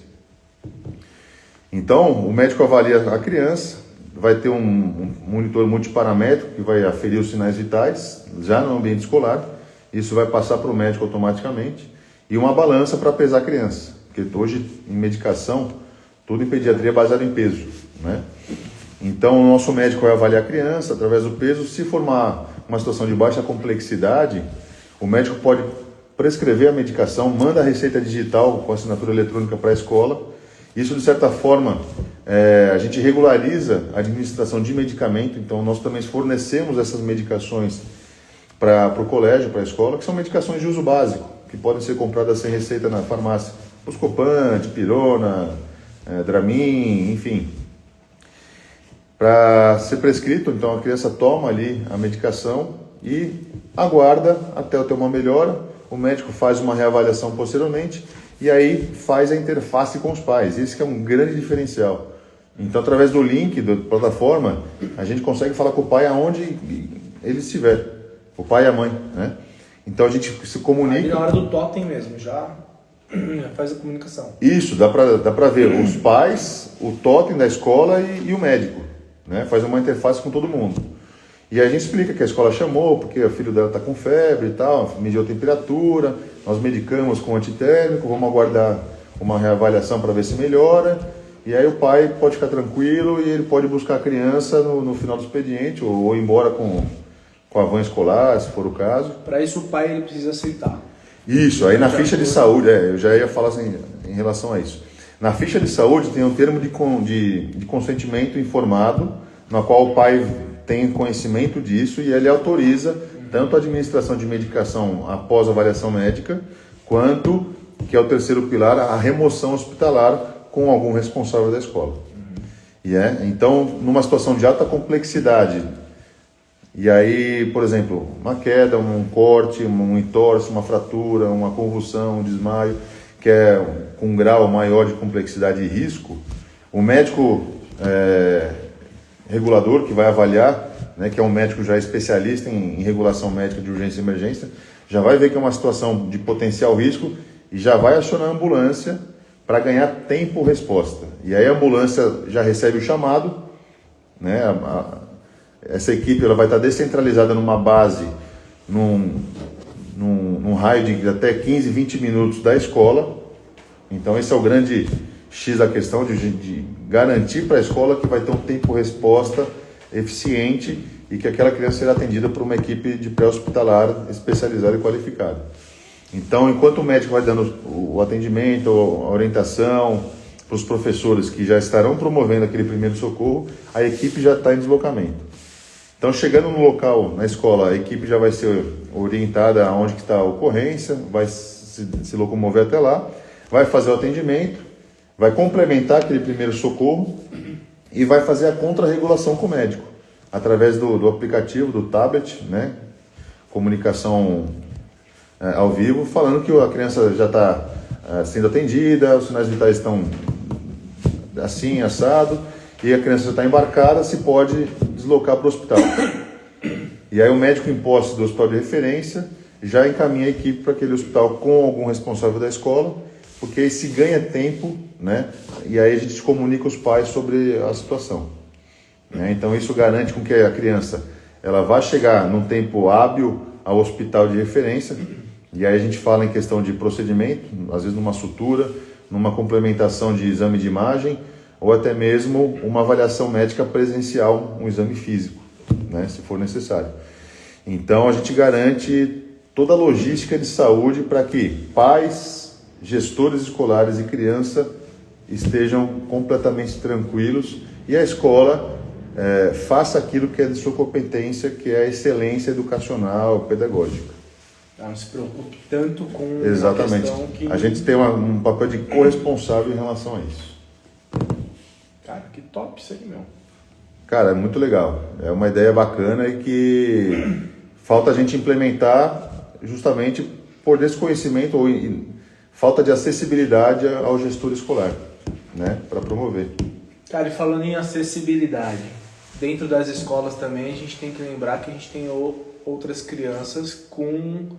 Então, o médico avalia a criança, vai ter um monitor multiparamétrico que vai aferir os sinais vitais, já no ambiente escolar, isso vai passar para o médico automaticamente, e uma balança para pesar a criança, porque hoje em medicação, tudo em pediatria é baseado em peso, né? Então, o nosso médico vai avaliar a criança através do peso. Se for uma situação de baixa complexidade, o médico pode prescrever a medicação, manda a receita digital com assinatura eletrônica para a escola. Isso, de certa forma, a gente regulariza a administração de medicamento. Então, nós também fornecemos essas medicações para o colégio, para a escola, que são medicações de uso básico, que podem ser compradas sem receita na farmácia. Buscopan, dipirona, Dramin, enfim. Para ser prescrito, então a criança toma ali a medicação e aguarda até ter uma melhora, o médico faz uma reavaliação posteriormente e aí faz a interface com os pais. Esse que é um grande diferencial. Então, através do link da plataforma, a gente consegue falar com o pai aonde ele estiver, o pai e a mãe, né? Então a gente se comunica. Aí na hora do totem mesmo, já faz a comunicação. Isso, dá para ver os pais, o totem da escola e o médico, né? Faz uma interface com todo mundo. E aí a gente explica que a escola chamou, porque o filho dela está com febre e tal, mediu a temperatura, nós medicamos com antitérmico, vamos aguardar uma reavaliação para ver se melhora, e aí o pai pode ficar tranquilo e ele pode buscar a criança no final do expediente, ou ir embora com a van escolar, se for o caso. Para isso o pai ele precisa aceitar. Isso, aí na ficha de saúde, eu já ia falar assim, em relação a isso. Na ficha de saúde tem um termo de consentimento informado, na qual o pai tem conhecimento disso e ele autoriza tanto a administração de medicação após avaliação médica, quanto, que é o terceiro pilar, a remoção hospitalar com algum responsável da escola. Então, numa situação de alta complexidade, e aí, por exemplo, uma queda, um corte, um entorse, uma fratura, uma convulsão, um desmaio, que é com um grau maior de complexidade e risco, o médico regulador que vai avaliar né, que é um médico já especialista em regulação médica de urgência e emergência, já vai ver que é uma situação de potencial risco e já vai acionar a ambulância para ganhar tempo-resposta. E aí a ambulância já recebe o chamado, né, essa equipe ela vai estar descentralizada numa base, num raio de até 15, 20 minutos da escola. Então esse é o grande X da questão de garantir para a escola que vai ter um tempo-resposta eficiente e que aquela criança será atendida por uma equipe de pré-hospitalar especializada e qualificada. Então, enquanto o médico vai dando o atendimento, a orientação para os professores que já estarão promovendo aquele primeiro socorro, a equipe já está em deslocamento. Então, chegando no local, na escola, a equipe já vai ser orientada aonde que está a ocorrência, vai se locomover até lá, vai fazer o atendimento, vai complementar aquele primeiro socorro e vai fazer a contra-regulação com o médico, através do aplicativo, do tablet, né? Comunicação ao vivo, falando que a criança já está sendo atendida, os sinais vitais estão assim, assado, e a criança já está embarcada, se pode deslocar para o hospital. E aí o médico em posse do hospital de referência já encaminha a equipe para aquele hospital com algum responsável da escola, porque aí se ganha tempo, né? E aí a gente comunica os pais sobre a situação. Né? Então isso garante com que a criança ela vá chegar num tempo hábil ao hospital de referência, e aí a gente fala em questão de procedimento, às vezes numa sutura, numa complementação de exame de imagem, ou até mesmo uma avaliação médica presencial, um exame físico, né, se for necessário. Então a gente garante toda a logística de saúde para que pais, gestores escolares e criança estejam completamente tranquilos e a escola faça aquilo que é de sua competência, que é a excelência educacional, pedagógica. Não se preocupe tanto com Exatamente. a questão que... A gente tem um papel de corresponsável em relação a isso. Cara, que top isso aí, meu. Cara, é muito legal. É uma ideia bacana e que falta a gente implementar justamente por desconhecimento ou falta de acessibilidade ao gestor escolar, né, para promover. Cara, e falando em acessibilidade, dentro das escolas também a gente tem que lembrar que a gente tem outras crianças com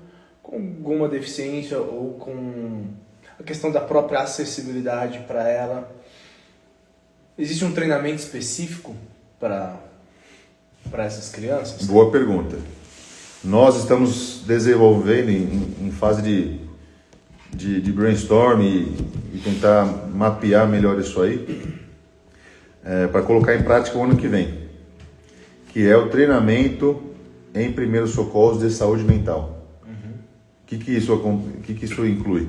alguma deficiência ou com a questão da própria acessibilidade para ela. Existe um treinamento específico para essas crianças? Boa pergunta. Nós estamos desenvolvendo em fase de brainstorm e tentar mapear melhor isso aí, para colocar em prática o ano que vem, que é o treinamento em primeiros socorros de saúde mental. O que isso inclui?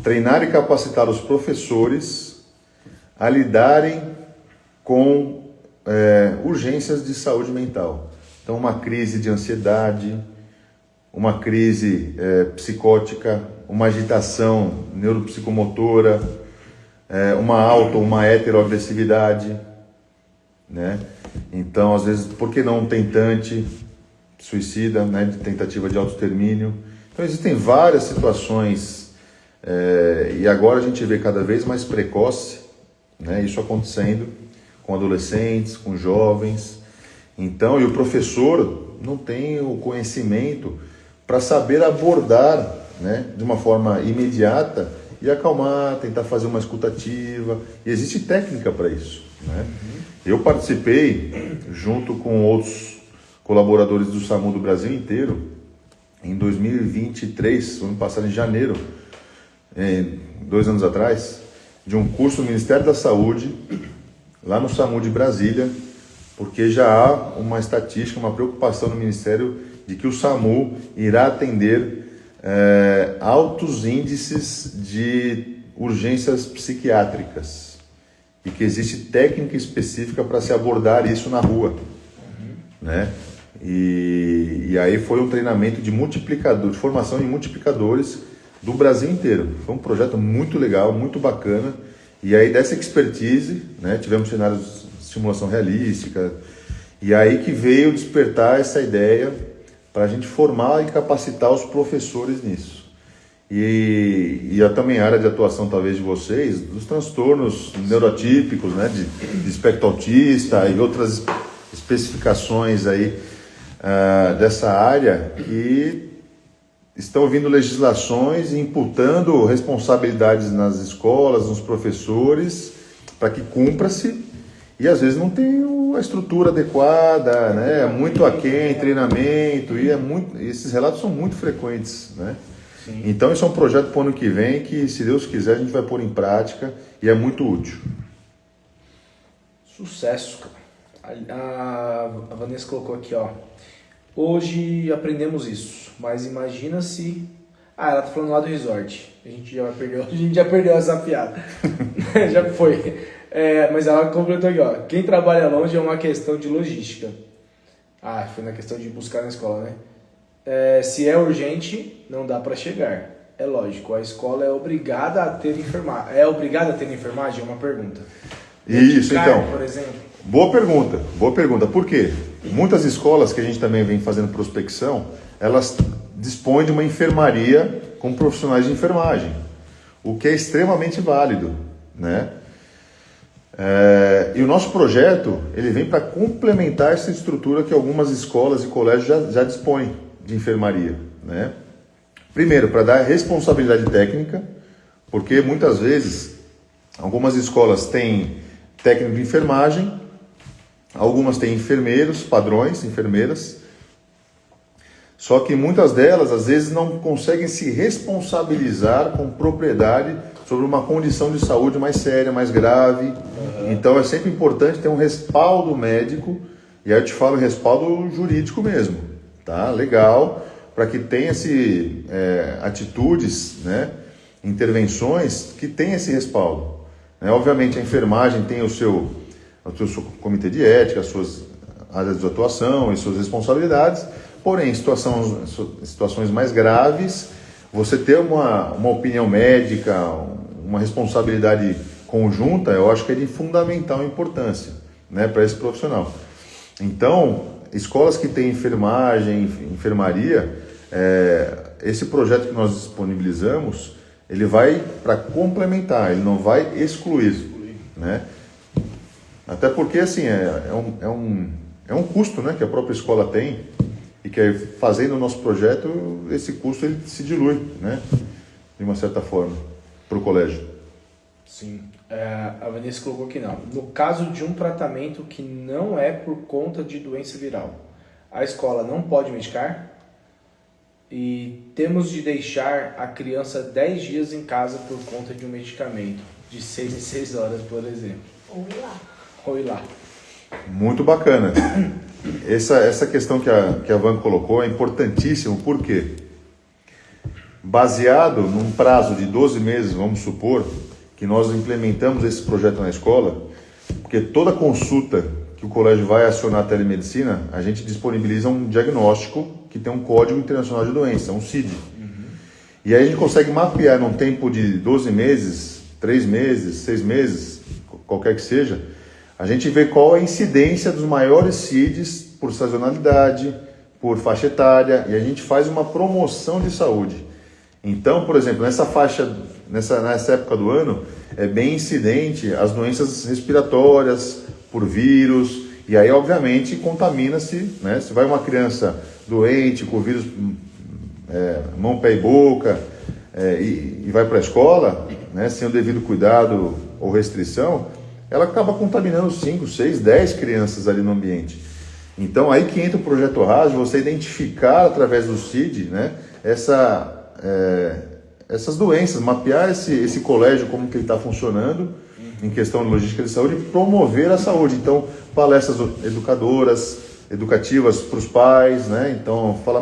Treinar e capacitar os professores a lidarem com urgências de saúde mental. Então, uma crise de ansiedade, uma crise psicótica, uma agitação neuropsicomotora, uma auto ou uma heteroagressividade, né? Então, às vezes, por que não um tentante suicida, né, de tentativa de autoextermínio? Então, existem várias situações e agora a gente vê cada vez mais precoce, né, isso acontecendo com adolescentes, com jovens. Então, e o professor não tem o conhecimento para saber abordar, né, de uma forma imediata e acalmar, tentar fazer uma escutativa. E existe técnica para isso, né? Eu participei, junto com outros colaboradores do SAMU do Brasil inteiro, em 2023, ano passado, em janeiro, 2 anos atrás, de um curso do Ministério da Saúde, lá no SAMU de Brasília, porque já há uma estatística, uma preocupação no Ministério de que o SAMU irá atender altos índices de urgências psiquiátricas e que existe técnica específica para se abordar isso na rua, né? E aí foi um treinamento de formação em multiplicadores do Brasil inteiro. Foi um projeto muito legal, muito bacana. E aí dessa expertise, né, tivemos cenários de simulação realística, e aí que veio despertar essa ideia para a gente formar e capacitar os professores nisso. E também a área de atuação, talvez, de vocês, dos transtornos neurotípicos, né, de espectro autista e outras especificações aí dessa área que estão vindo legislações e imputando responsabilidades nas escolas, nos professores, para que cumpra-se, e às vezes não tem a estrutura adequada, né? É muito aquém, treinamento, e esses relatos são muito frequentes, né? Sim. Então isso é um projeto para o ano que vem que, se Deus quiser, a gente vai pôr em prática e é muito útil. Sucesso, cara. A Vanessa colocou aqui, ó. Hoje aprendemos isso, mas imagina se... ela tá falando lá do resort. A gente já perdeu essa piada. Já foi. Mas ela completou aqui, ó. Quem trabalha longe é uma questão de logística. Foi na questão de buscar na escola, né? Se é urgente, não dá para chegar. É lógico, a escola é obrigada a ter enfermagem. É obrigada a ter enfermagem? É uma pergunta. Isso, então. Por exemplo. Boa pergunta. Por quê? Muitas escolas que a gente também vem fazendo prospecção, elas dispõem de uma enfermaria com profissionais de enfermagem, o que é extremamente válido, né? E o nosso projeto, ele vem para complementar essa estrutura que algumas escolas e colégios já dispõem de enfermaria, né? Primeiro, para dar responsabilidade técnica, porque muitas vezes algumas escolas têm técnico de enfermagem, algumas têm enfermeiros, padrões, enfermeiras, só que muitas delas às vezes não conseguem se responsabilizar com propriedade sobre uma condição de saúde mais séria, mais grave. Então é sempre importante ter um respaldo médico, e aí eu te falo respaldo jurídico mesmo, tá? Legal, para que tenha atitudes, né, intervenções que tenham esse respaldo. Obviamente a enfermagem tem o seu comitê de ética, as suas áreas de atuação e suas responsabilidades, porém em situações mais graves, você ter uma opinião médica, uma responsabilidade conjunta, eu acho que é de fundamental importância, né, para esse profissional. Então, escolas que têm enfermagem, enfermaria, esse projeto que nós disponibilizamos, ele vai para complementar, ele não vai excluir, né? Até porque, assim, é um custo, né, que a própria escola tem, e que fazendo o nosso projeto, esse custo ele se dilui, né, de uma certa forma, para o colégio. Sim. A Vanessa colocou aqui, não. No caso de um tratamento que não é por conta de doença viral, a escola não pode medicar? E temos de deixar a criança 10 dias em casa por conta de um medicamento, de 6 em 6 horas, por exemplo. Ou ir lá. Muito bacana. Essa questão que a Van colocou é importantíssimo, por quê? Baseado num prazo de 12 meses, vamos supor, que nós implementamos esse projeto na escola, porque toda consulta que o colégio vai acionar a telemedicina, a gente disponibiliza um diagnóstico que tem um Código Internacional de Doença, um CID. E aí a gente consegue mapear num tempo de 12 meses, 3 meses, 6 meses, qualquer que seja, a gente vê qual é a incidência dos maiores CIDs por sazonalidade, por faixa etária, e a gente faz uma promoção de saúde. Então, por exemplo, nessa época do ano, é bem incidente as doenças respiratórias, por vírus, e aí, obviamente, contamina-se, né? Se vai uma criança doente, com vírus mão, pé e boca, e vai para a escola, né, sem o devido cuidado ou restrição, ela acaba contaminando 5, 6, 10 crianças ali no ambiente. Então, aí que entra o Projeto RAS, você identificar através do CID, né, essas doenças, mapear esse colégio, como que ele está funcionando, em questão de logística de saúde, e promover a saúde. Então, palestras educativas para os pais, né? Então, fala,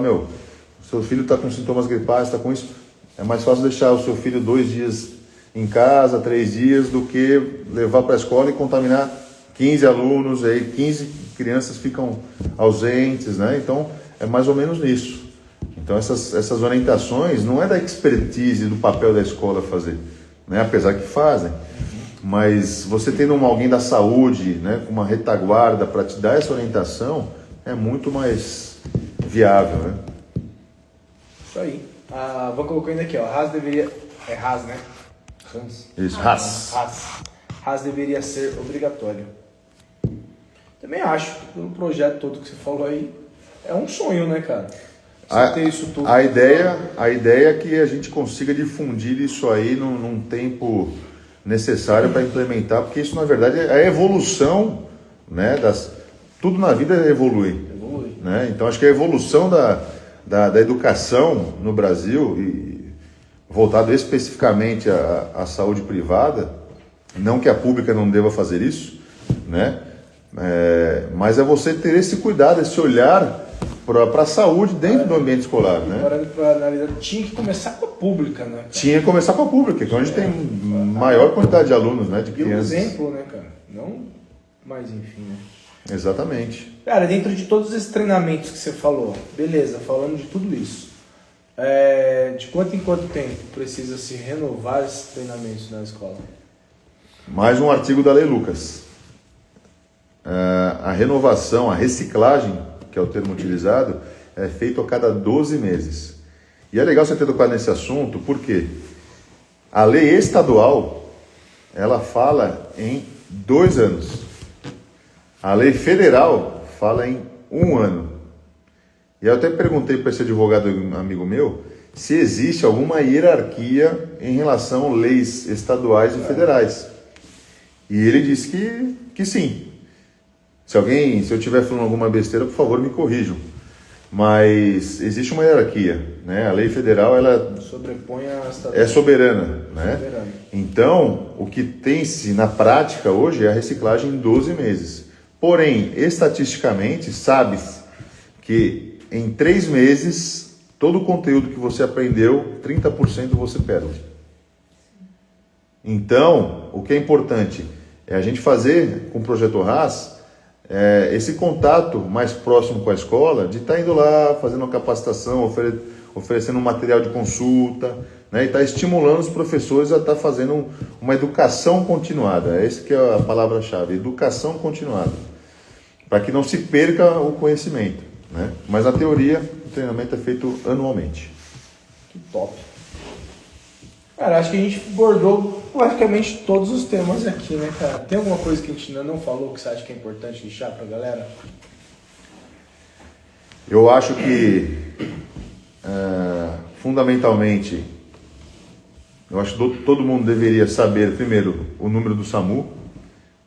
seu filho está com sintomas gripais, está com isso, é mais fácil deixar o seu filho 2 dias em casa, 3 dias, do que levar para a escola e contaminar 15 alunos, aí 15 crianças ficam ausentes, né? Então, é mais ou menos nisso. Então, essas orientações não é da expertise, do papel da escola fazer, né? Apesar que fazem. Mas você tendo alguém da saúde, né, com uma retaguarda para te dar essa orientação, é muito mais viável, né? Isso aí. Vou colocando aqui, ó. RAS deveria... É RAS, né? Isso, RAS. RAS deveria ser obrigatório. Também acho, pelo projeto todo que você falou aí, é um sonho, né, cara? Você ter isso tudo. A ideia é que a gente consiga difundir isso aí num tempo necessário para implementar, porque isso, na verdade, é a evolução, né, tudo na vida evolui. Né? Então, acho que a evolução da educação no Brasil, e voltado especificamente à saúde privada, não que a pública não deva fazer isso, né? Mas é você ter esse cuidado, esse olhar para a saúde dentro do ambiente escolar, né? Para analisar, tinha que começar com a pública, né? Cara? Tinha que começar com a pública, que é onde tem maior quantidade de alunos, né? De crianças. E um exemplo, né, cara? Não, mas enfim, né? Exatamente. Cara, dentro de todos esses treinamentos que você falou, beleza, falando de tudo isso, de quanto em quanto tempo precisa se renovar esses treinamentos na escola? Mais um artigo da Lei Lucas. A renovação, a reciclagem, que é o termo utilizado, é feito a cada 12 meses. E é legal você ter tocado nesse assunto, porque a lei estadual, ela fala em 2 anos. A lei federal fala em 1 ano. E eu até perguntei para esse advogado amigo meu se existe alguma hierarquia em relação a leis estaduais e federais. E ele disse que sim. Se eu estiver falando alguma besteira, por favor, me corrijam. Mas existe uma hierarquia, né? A lei federal, ela sobrepõe a estadual. É soberana, né? Então, o que tem-se na prática hoje é a reciclagem em 12 meses. Porém, estatisticamente, sabe-se que em 3 meses, todo o conteúdo que você aprendeu, 30% você perde. Então, o que é importante é a gente fazer com o Projeto RAS esse contato mais próximo com a escola, de estar indo lá, fazendo uma capacitação, oferecendo um material de consulta, né, e estar estimulando os professores a estar fazendo uma educação continuada. Essa que é a palavra-chave, educação continuada, para que não se perca o conhecimento, né? Mas na teoria, o treinamento é feito anualmente. Que top! Cara, acho que a gente abordou praticamente todos os temas aqui, né, cara? Tem alguma coisa que a gente ainda não falou que você acha que é importante deixar pra galera? Eu acho que, fundamentalmente, eu acho que todo mundo deveria saber, primeiro, o número do SAMU,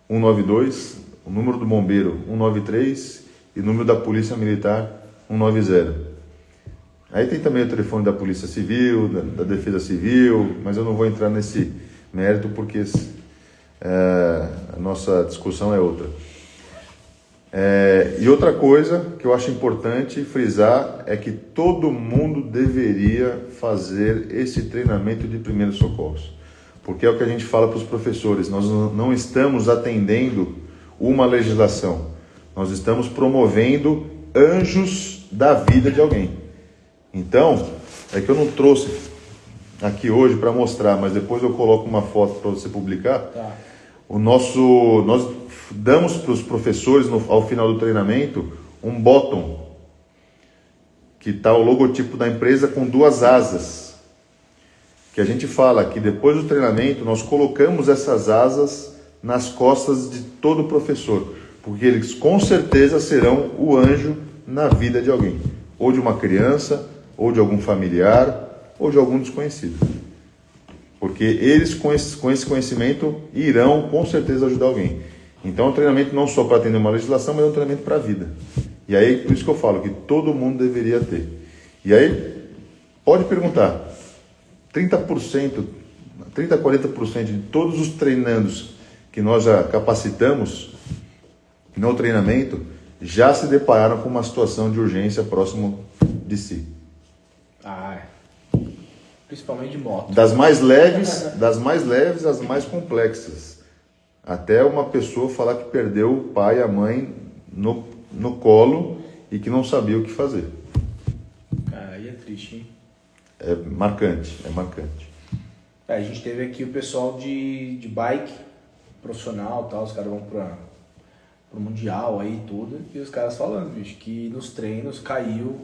192, o número do bombeiro, 193, e o número da Polícia Militar, 190. Aí tem também o telefone da Polícia Civil, da Defesa Civil, mas eu não vou entrar nesse mérito porque a nossa discussão é outra. E outra coisa que eu acho importante frisar é que todo mundo deveria fazer esse treinamento de primeiros socorros. Porque é o que a gente fala para os professores, nós não estamos atendendo uma legislação, nós estamos promovendo anjos da vida de alguém. Então, é que eu não trouxe aqui hoje para mostrar, mas depois eu coloco uma foto para você publicar. Tá. Nós damos para os professores, ao final do treinamento, um bottom, que está o logotipo da empresa com 2 asas. Que a gente fala que depois do treinamento, nós colocamos essas asas nas costas de todo professor, porque eles com certeza serão o anjo na vida de alguém, ou de uma criança, ou de algum familiar, ou de algum desconhecido. Porque eles, com esse conhecimento, irão com certeza ajudar alguém. Então é um treinamento não só para atender uma legislação, mas é um treinamento para a vida. E aí, por isso que eu falo que todo mundo deveria ter. E aí, pode perguntar, 30%, 30% a 40% de todos os treinandos que nós já capacitamos no treinamento, já se depararam com uma situação de urgência próximo de si. Principalmente de moto. Das mais leves às mais complexas. Até uma pessoa falar que perdeu o pai e a mãe no colo e que não sabia o que fazer. Cara, aí é triste, hein? É marcante. A gente teve aqui o pessoal de bike profissional, tal, os caras vão pro Mundial aí e tudo, e os caras falando, bicho, que nos treinos caiu,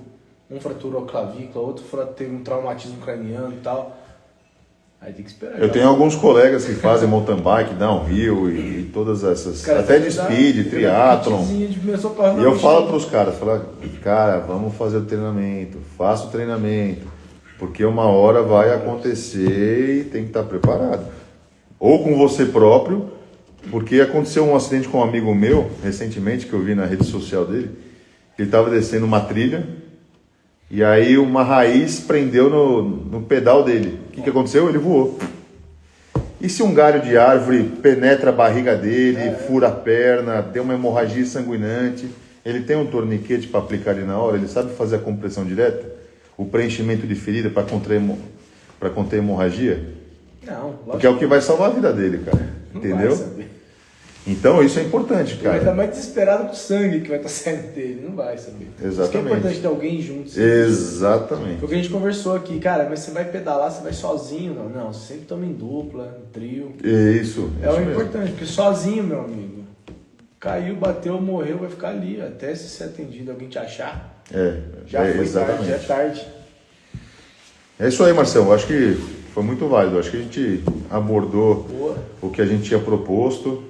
um fraturou a clavícula, outro teve um traumatismo craniano e tal. Aí tem que esperar. Eu tenho alguns colegas que fazem mountain bike, downhill e todas essas, Cara, até de speed, triatlon. E eu falo para os caras, cara, vamos fazer o treinamento, faça o treinamento, porque uma hora vai acontecer e tem que estar preparado. Ou com você próprio, porque aconteceu um acidente com um amigo meu, recentemente, que eu vi na rede social dele, que ele estava descendo uma trilha, e aí uma raiz prendeu no pedal dele. O que aconteceu? Ele voou. E se um galho de árvore penetra a barriga dele, fura a perna, tem uma hemorragia sanguinante, ele tem um torniquete para aplicar ali na hora, ele sabe fazer a compressão direta, o preenchimento de ferida para conter hemorragia? Não, porque é o que vai salvar a vida dele, cara. Não entendeu? Vai saber. Então isso é importante, cara. Ele vai estar mais desesperado com o sangue que vai estar saindo dele, não vai saber. Exatamente. Isso que é importante ter alguém junto. Exatamente. Porque a gente conversou aqui, cara, mas você vai pedalar, você vai sozinho? Não, você sempre toma em dupla, em trio. Isso. É o importante, porque sozinho, meu amigo, caiu, bateu, morreu, vai ficar ali, até se ser atendido, alguém te achar. Já foi exatamente. tarde, já é tarde. É isso aí, Marcelo. Acho que foi muito válido. Acho que a gente abordou o que a gente tinha proposto.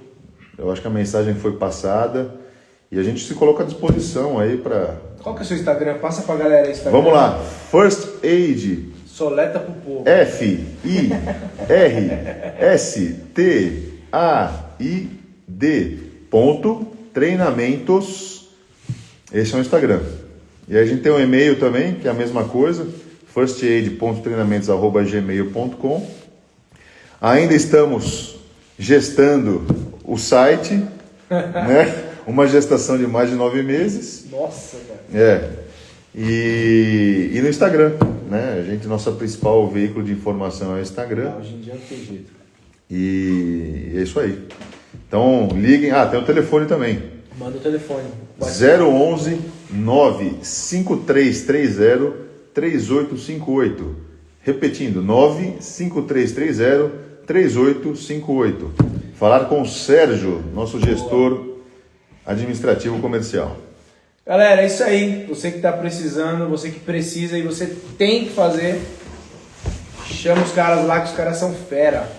Eu acho que a mensagem foi passada e a gente se coloca à disposição aí para... Qual que é o seu Instagram? Passa pra galera aí o Instagram. Vamos lá. First Aid. Soleta pro povo. FIRSTAID.treinamentos. Esse é o Instagram. E aí a gente tem um e-mail também, que é a mesma coisa. firstaid.treinamentos@gmail.com. Ainda estamos gestando o site, né? Uma gestação de mais de 9 meses. Nossa, cara. E no Instagram, né? Nosso principal veículo de informação é o Instagram. Hoje em dia não tem jeito. E é isso aí. Então, liguem. Tem o telefone também. Manda o telefone. 011 95330 3858. Repetindo, 95330 3858. Falar com o Sérgio, nosso gestor administrativo comercial. Galera, é isso aí. Você que está precisando, você que precisa e você tem que fazer, chama os caras lá, que os caras são fera.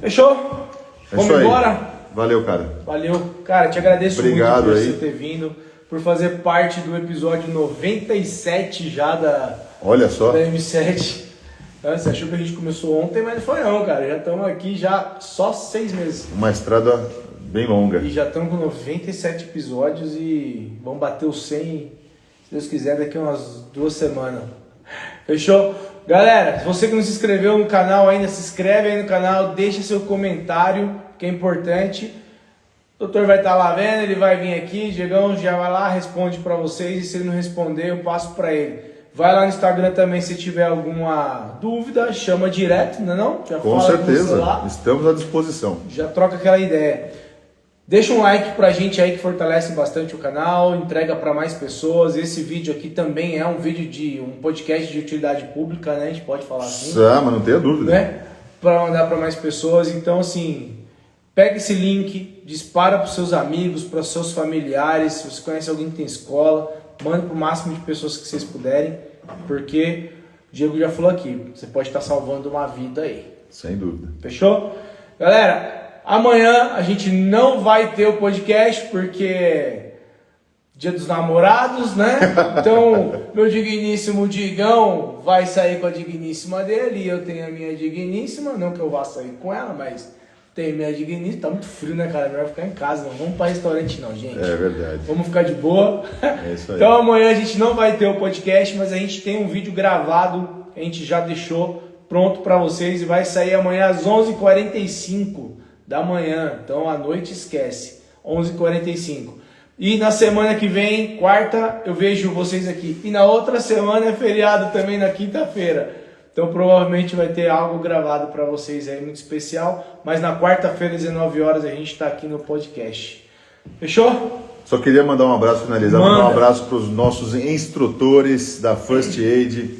Fechou? Vamos embora? Valeu, cara. Valeu. Cara, te agradeço Obrigado muito por aí. você ter vindo, por fazer parte do episódio 97 já da M7. Você achou que a gente começou ontem, mas não foi não, cara. Já estamos aqui já só 6 meses. Uma estrada bem longa. E já estamos com 97 episódios e vamos bater os 100, se Deus quiser, daqui a umas 2 semanas. Fechou? Galera, se você que não se inscreveu no canal ainda, se inscreve aí no canal, deixa seu comentário, que é importante. O doutor vai estar lá vendo, ele vai vir aqui, Diegão já vai lá, responde para vocês, e se ele não responder, eu passo para ele. Vai lá no Instagram também, se tiver alguma dúvida, chama direto, não? Já com certeza, estamos à disposição. Já troca aquela ideia. Deixa um like pra gente aí que fortalece bastante o canal, entrega para mais pessoas. Esse vídeo aqui também é um vídeo de um podcast de utilidade pública, né? A gente pode falar assim. Mas não tenha dúvida. Né? Para mandar para mais pessoas. Então, assim, pega esse link, dispara para seus amigos, para seus familiares. Se você conhece alguém que tem escola, manda para o máximo de pessoas que vocês puderem, porque o Diego já falou aqui, você pode estar salvando uma vida aí. Sem dúvida. Fechou? Galera, amanhã a gente não vai ter o podcast, porque Dia dos Namorados, né? Então, meu digníssimo Digão vai sair com a digníssima dele, e eu tenho a minha digníssima, não que eu vá sair com ela, mas... Tem minha digníssima, tá muito frio, né, cara? Melhor ficar em casa, não vamos pra restaurante não, gente. É verdade. Vamos ficar de boa. É isso aí. Então amanhã a gente não vai ter o podcast, mas a gente tem um vídeo gravado, a gente já deixou pronto pra vocês e vai sair amanhã às 11h45 da manhã. Então à noite esquece, 11h45. E na semana que vem, quarta, eu vejo vocês aqui. E na outra semana é feriado também, na quinta-feira. Então provavelmente vai ter algo gravado para vocês aí muito especial. Mas na quarta-feira, às 19 horas, a gente está aqui no podcast. Fechou? Só queria mandar um abraço finalizado. Mandar um abraço para os nossos instrutores da First Aid.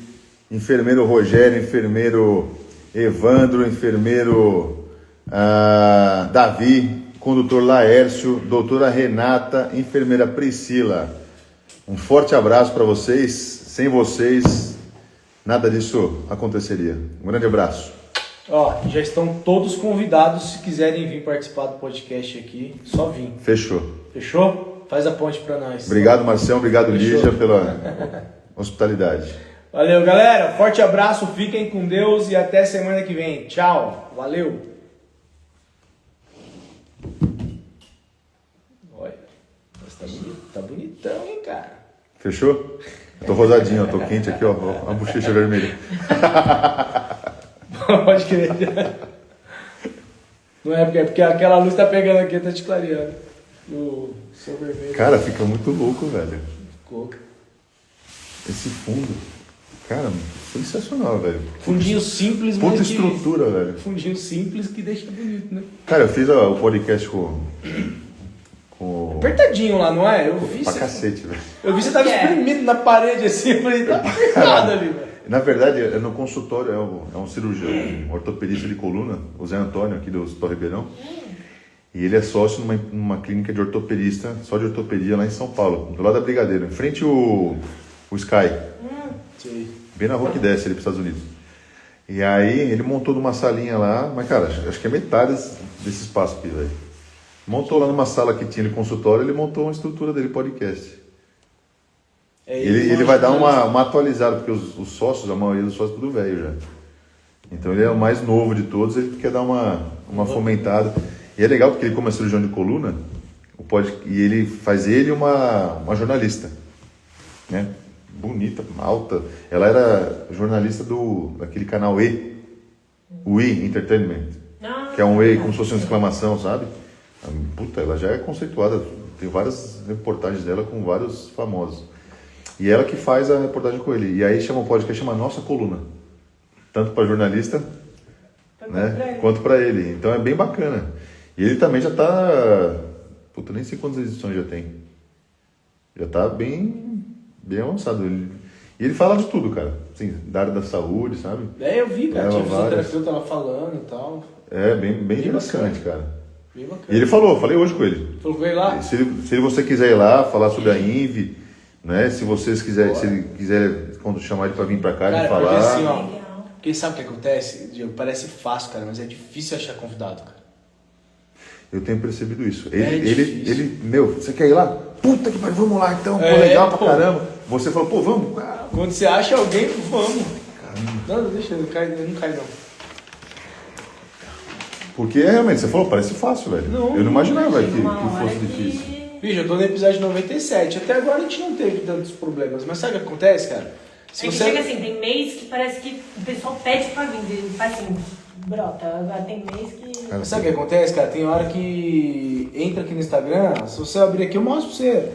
Enfermeiro Rogério, enfermeiro Evandro, enfermeiro Davi, condutor Laércio, doutora Renata, enfermeira Priscila. Um forte abraço para vocês. Sem vocês... nada disso aconteceria. Um grande abraço. Ó, já estão todos convidados, se quiserem vir participar do podcast aqui, só vir. Fechou. Fechou? Faz a ponte pra nós. Obrigado, Marcelo. Obrigado, Fechou. Lígia, pela hospitalidade. Valeu, galera. Forte abraço, fiquem com Deus e até semana que vem. Tchau. Valeu. Olha, mas tá bonitão, hein, cara. Fechou? Eu tô rosadinho, ó, tô quente aqui, ó, a bochecha vermelha. Pode crer. Não é porque aquela luz tá pegando aqui, tá te clareando. O seu vermelho. Cara, fica muito louco, velho. Ficou. Esse fundo, cara, sensacional, velho. Fundinho simples, Puta mas estrutura, velho. Fundinho simples que deixa bonito, né? Cara, eu fiz o podcast com Apertadinho lá, não é? Eu vi pra você. cacete, velho. Eu vi você tava espremido na parede assim, eu falei, tá apertado ali, velho. Na verdade, é no consultório, é um cirurgião, um ortopedista de coluna, o Zé Antônio, aqui do Hospital Ribeirão. E ele é sócio numa clínica de ortopedista, só de ortopedia lá em São Paulo, do lado da Brigadeiro, em frente o Sky. Sim. Bem na rua que desce ali para os Estados Unidos. E aí ele montou numa salinha lá, mas cara, acho que é metade desse espaço aqui, velho. Montou lá numa sala que tinha de consultório, ele montou uma estrutura dele, podcast. Ele vai dar uma atualizada, porque os sócios, a maioria dos sócios é tudo velho já. Então ele é o mais novo de todos, ele quer dar uma fomentada. E é legal porque ele, como é cirurgião de coluna, e ele faz uma jornalista, né? Bonita, alta. Ela era jornalista daquele canal o E Entertainment, que é um E como se fosse uma exclamação, sabe? Puta, ela já é conceituada, tem várias reportagens dela com vários famosos. E ela que faz a reportagem com ele. E aí chama o podcast, chama Nossa Coluna. Tanto para jornalista, né, quanto para ele. Então é bem bacana. E ele também já tá... Puta, nem sei quantas edições já tem. Já tá bem avançado. E ele fala de tudo, cara. Assim, da área da saúde, sabe? Eu vi, cara. Tinha várias. fisioterapeuta lá falando e tal. É, bem interessante, cara. Bem bacana. E ele falei hoje com ele. Falou que veio lá? Se você quiser ir lá, falar sobre a INVI, né? Se ele quiser, quando chamar ele para vir para cá, cara, ele falar. Porque assim, ó, porque sabe o que acontece? Diego? Parece fácil, cara, mas é difícil achar convidado, cara. Eu tenho percebido isso. Ele, meu, você quer ir lá? Puta que pariu, vamos lá então, pô, legal pra caramba. Você falou, pô, vamos. Quando você acha alguém, vamos. Caramba. Não, deixa, não cai não. Porque realmente, você falou, parece fácil, velho. Eu não imaginava que fosse difícil. Bicho, eu tô no episódio 97. Até agora a gente não teve tantos problemas. Mas sabe o que acontece, cara? Se você... chega assim, tem mês que parece que o pessoal pede pra vir. Ele faz assim, brota. Agora tem mês que... Sabe o que acontece, cara? Tem hora que entra aqui no Instagram, se você abrir aqui, eu mostro pra você.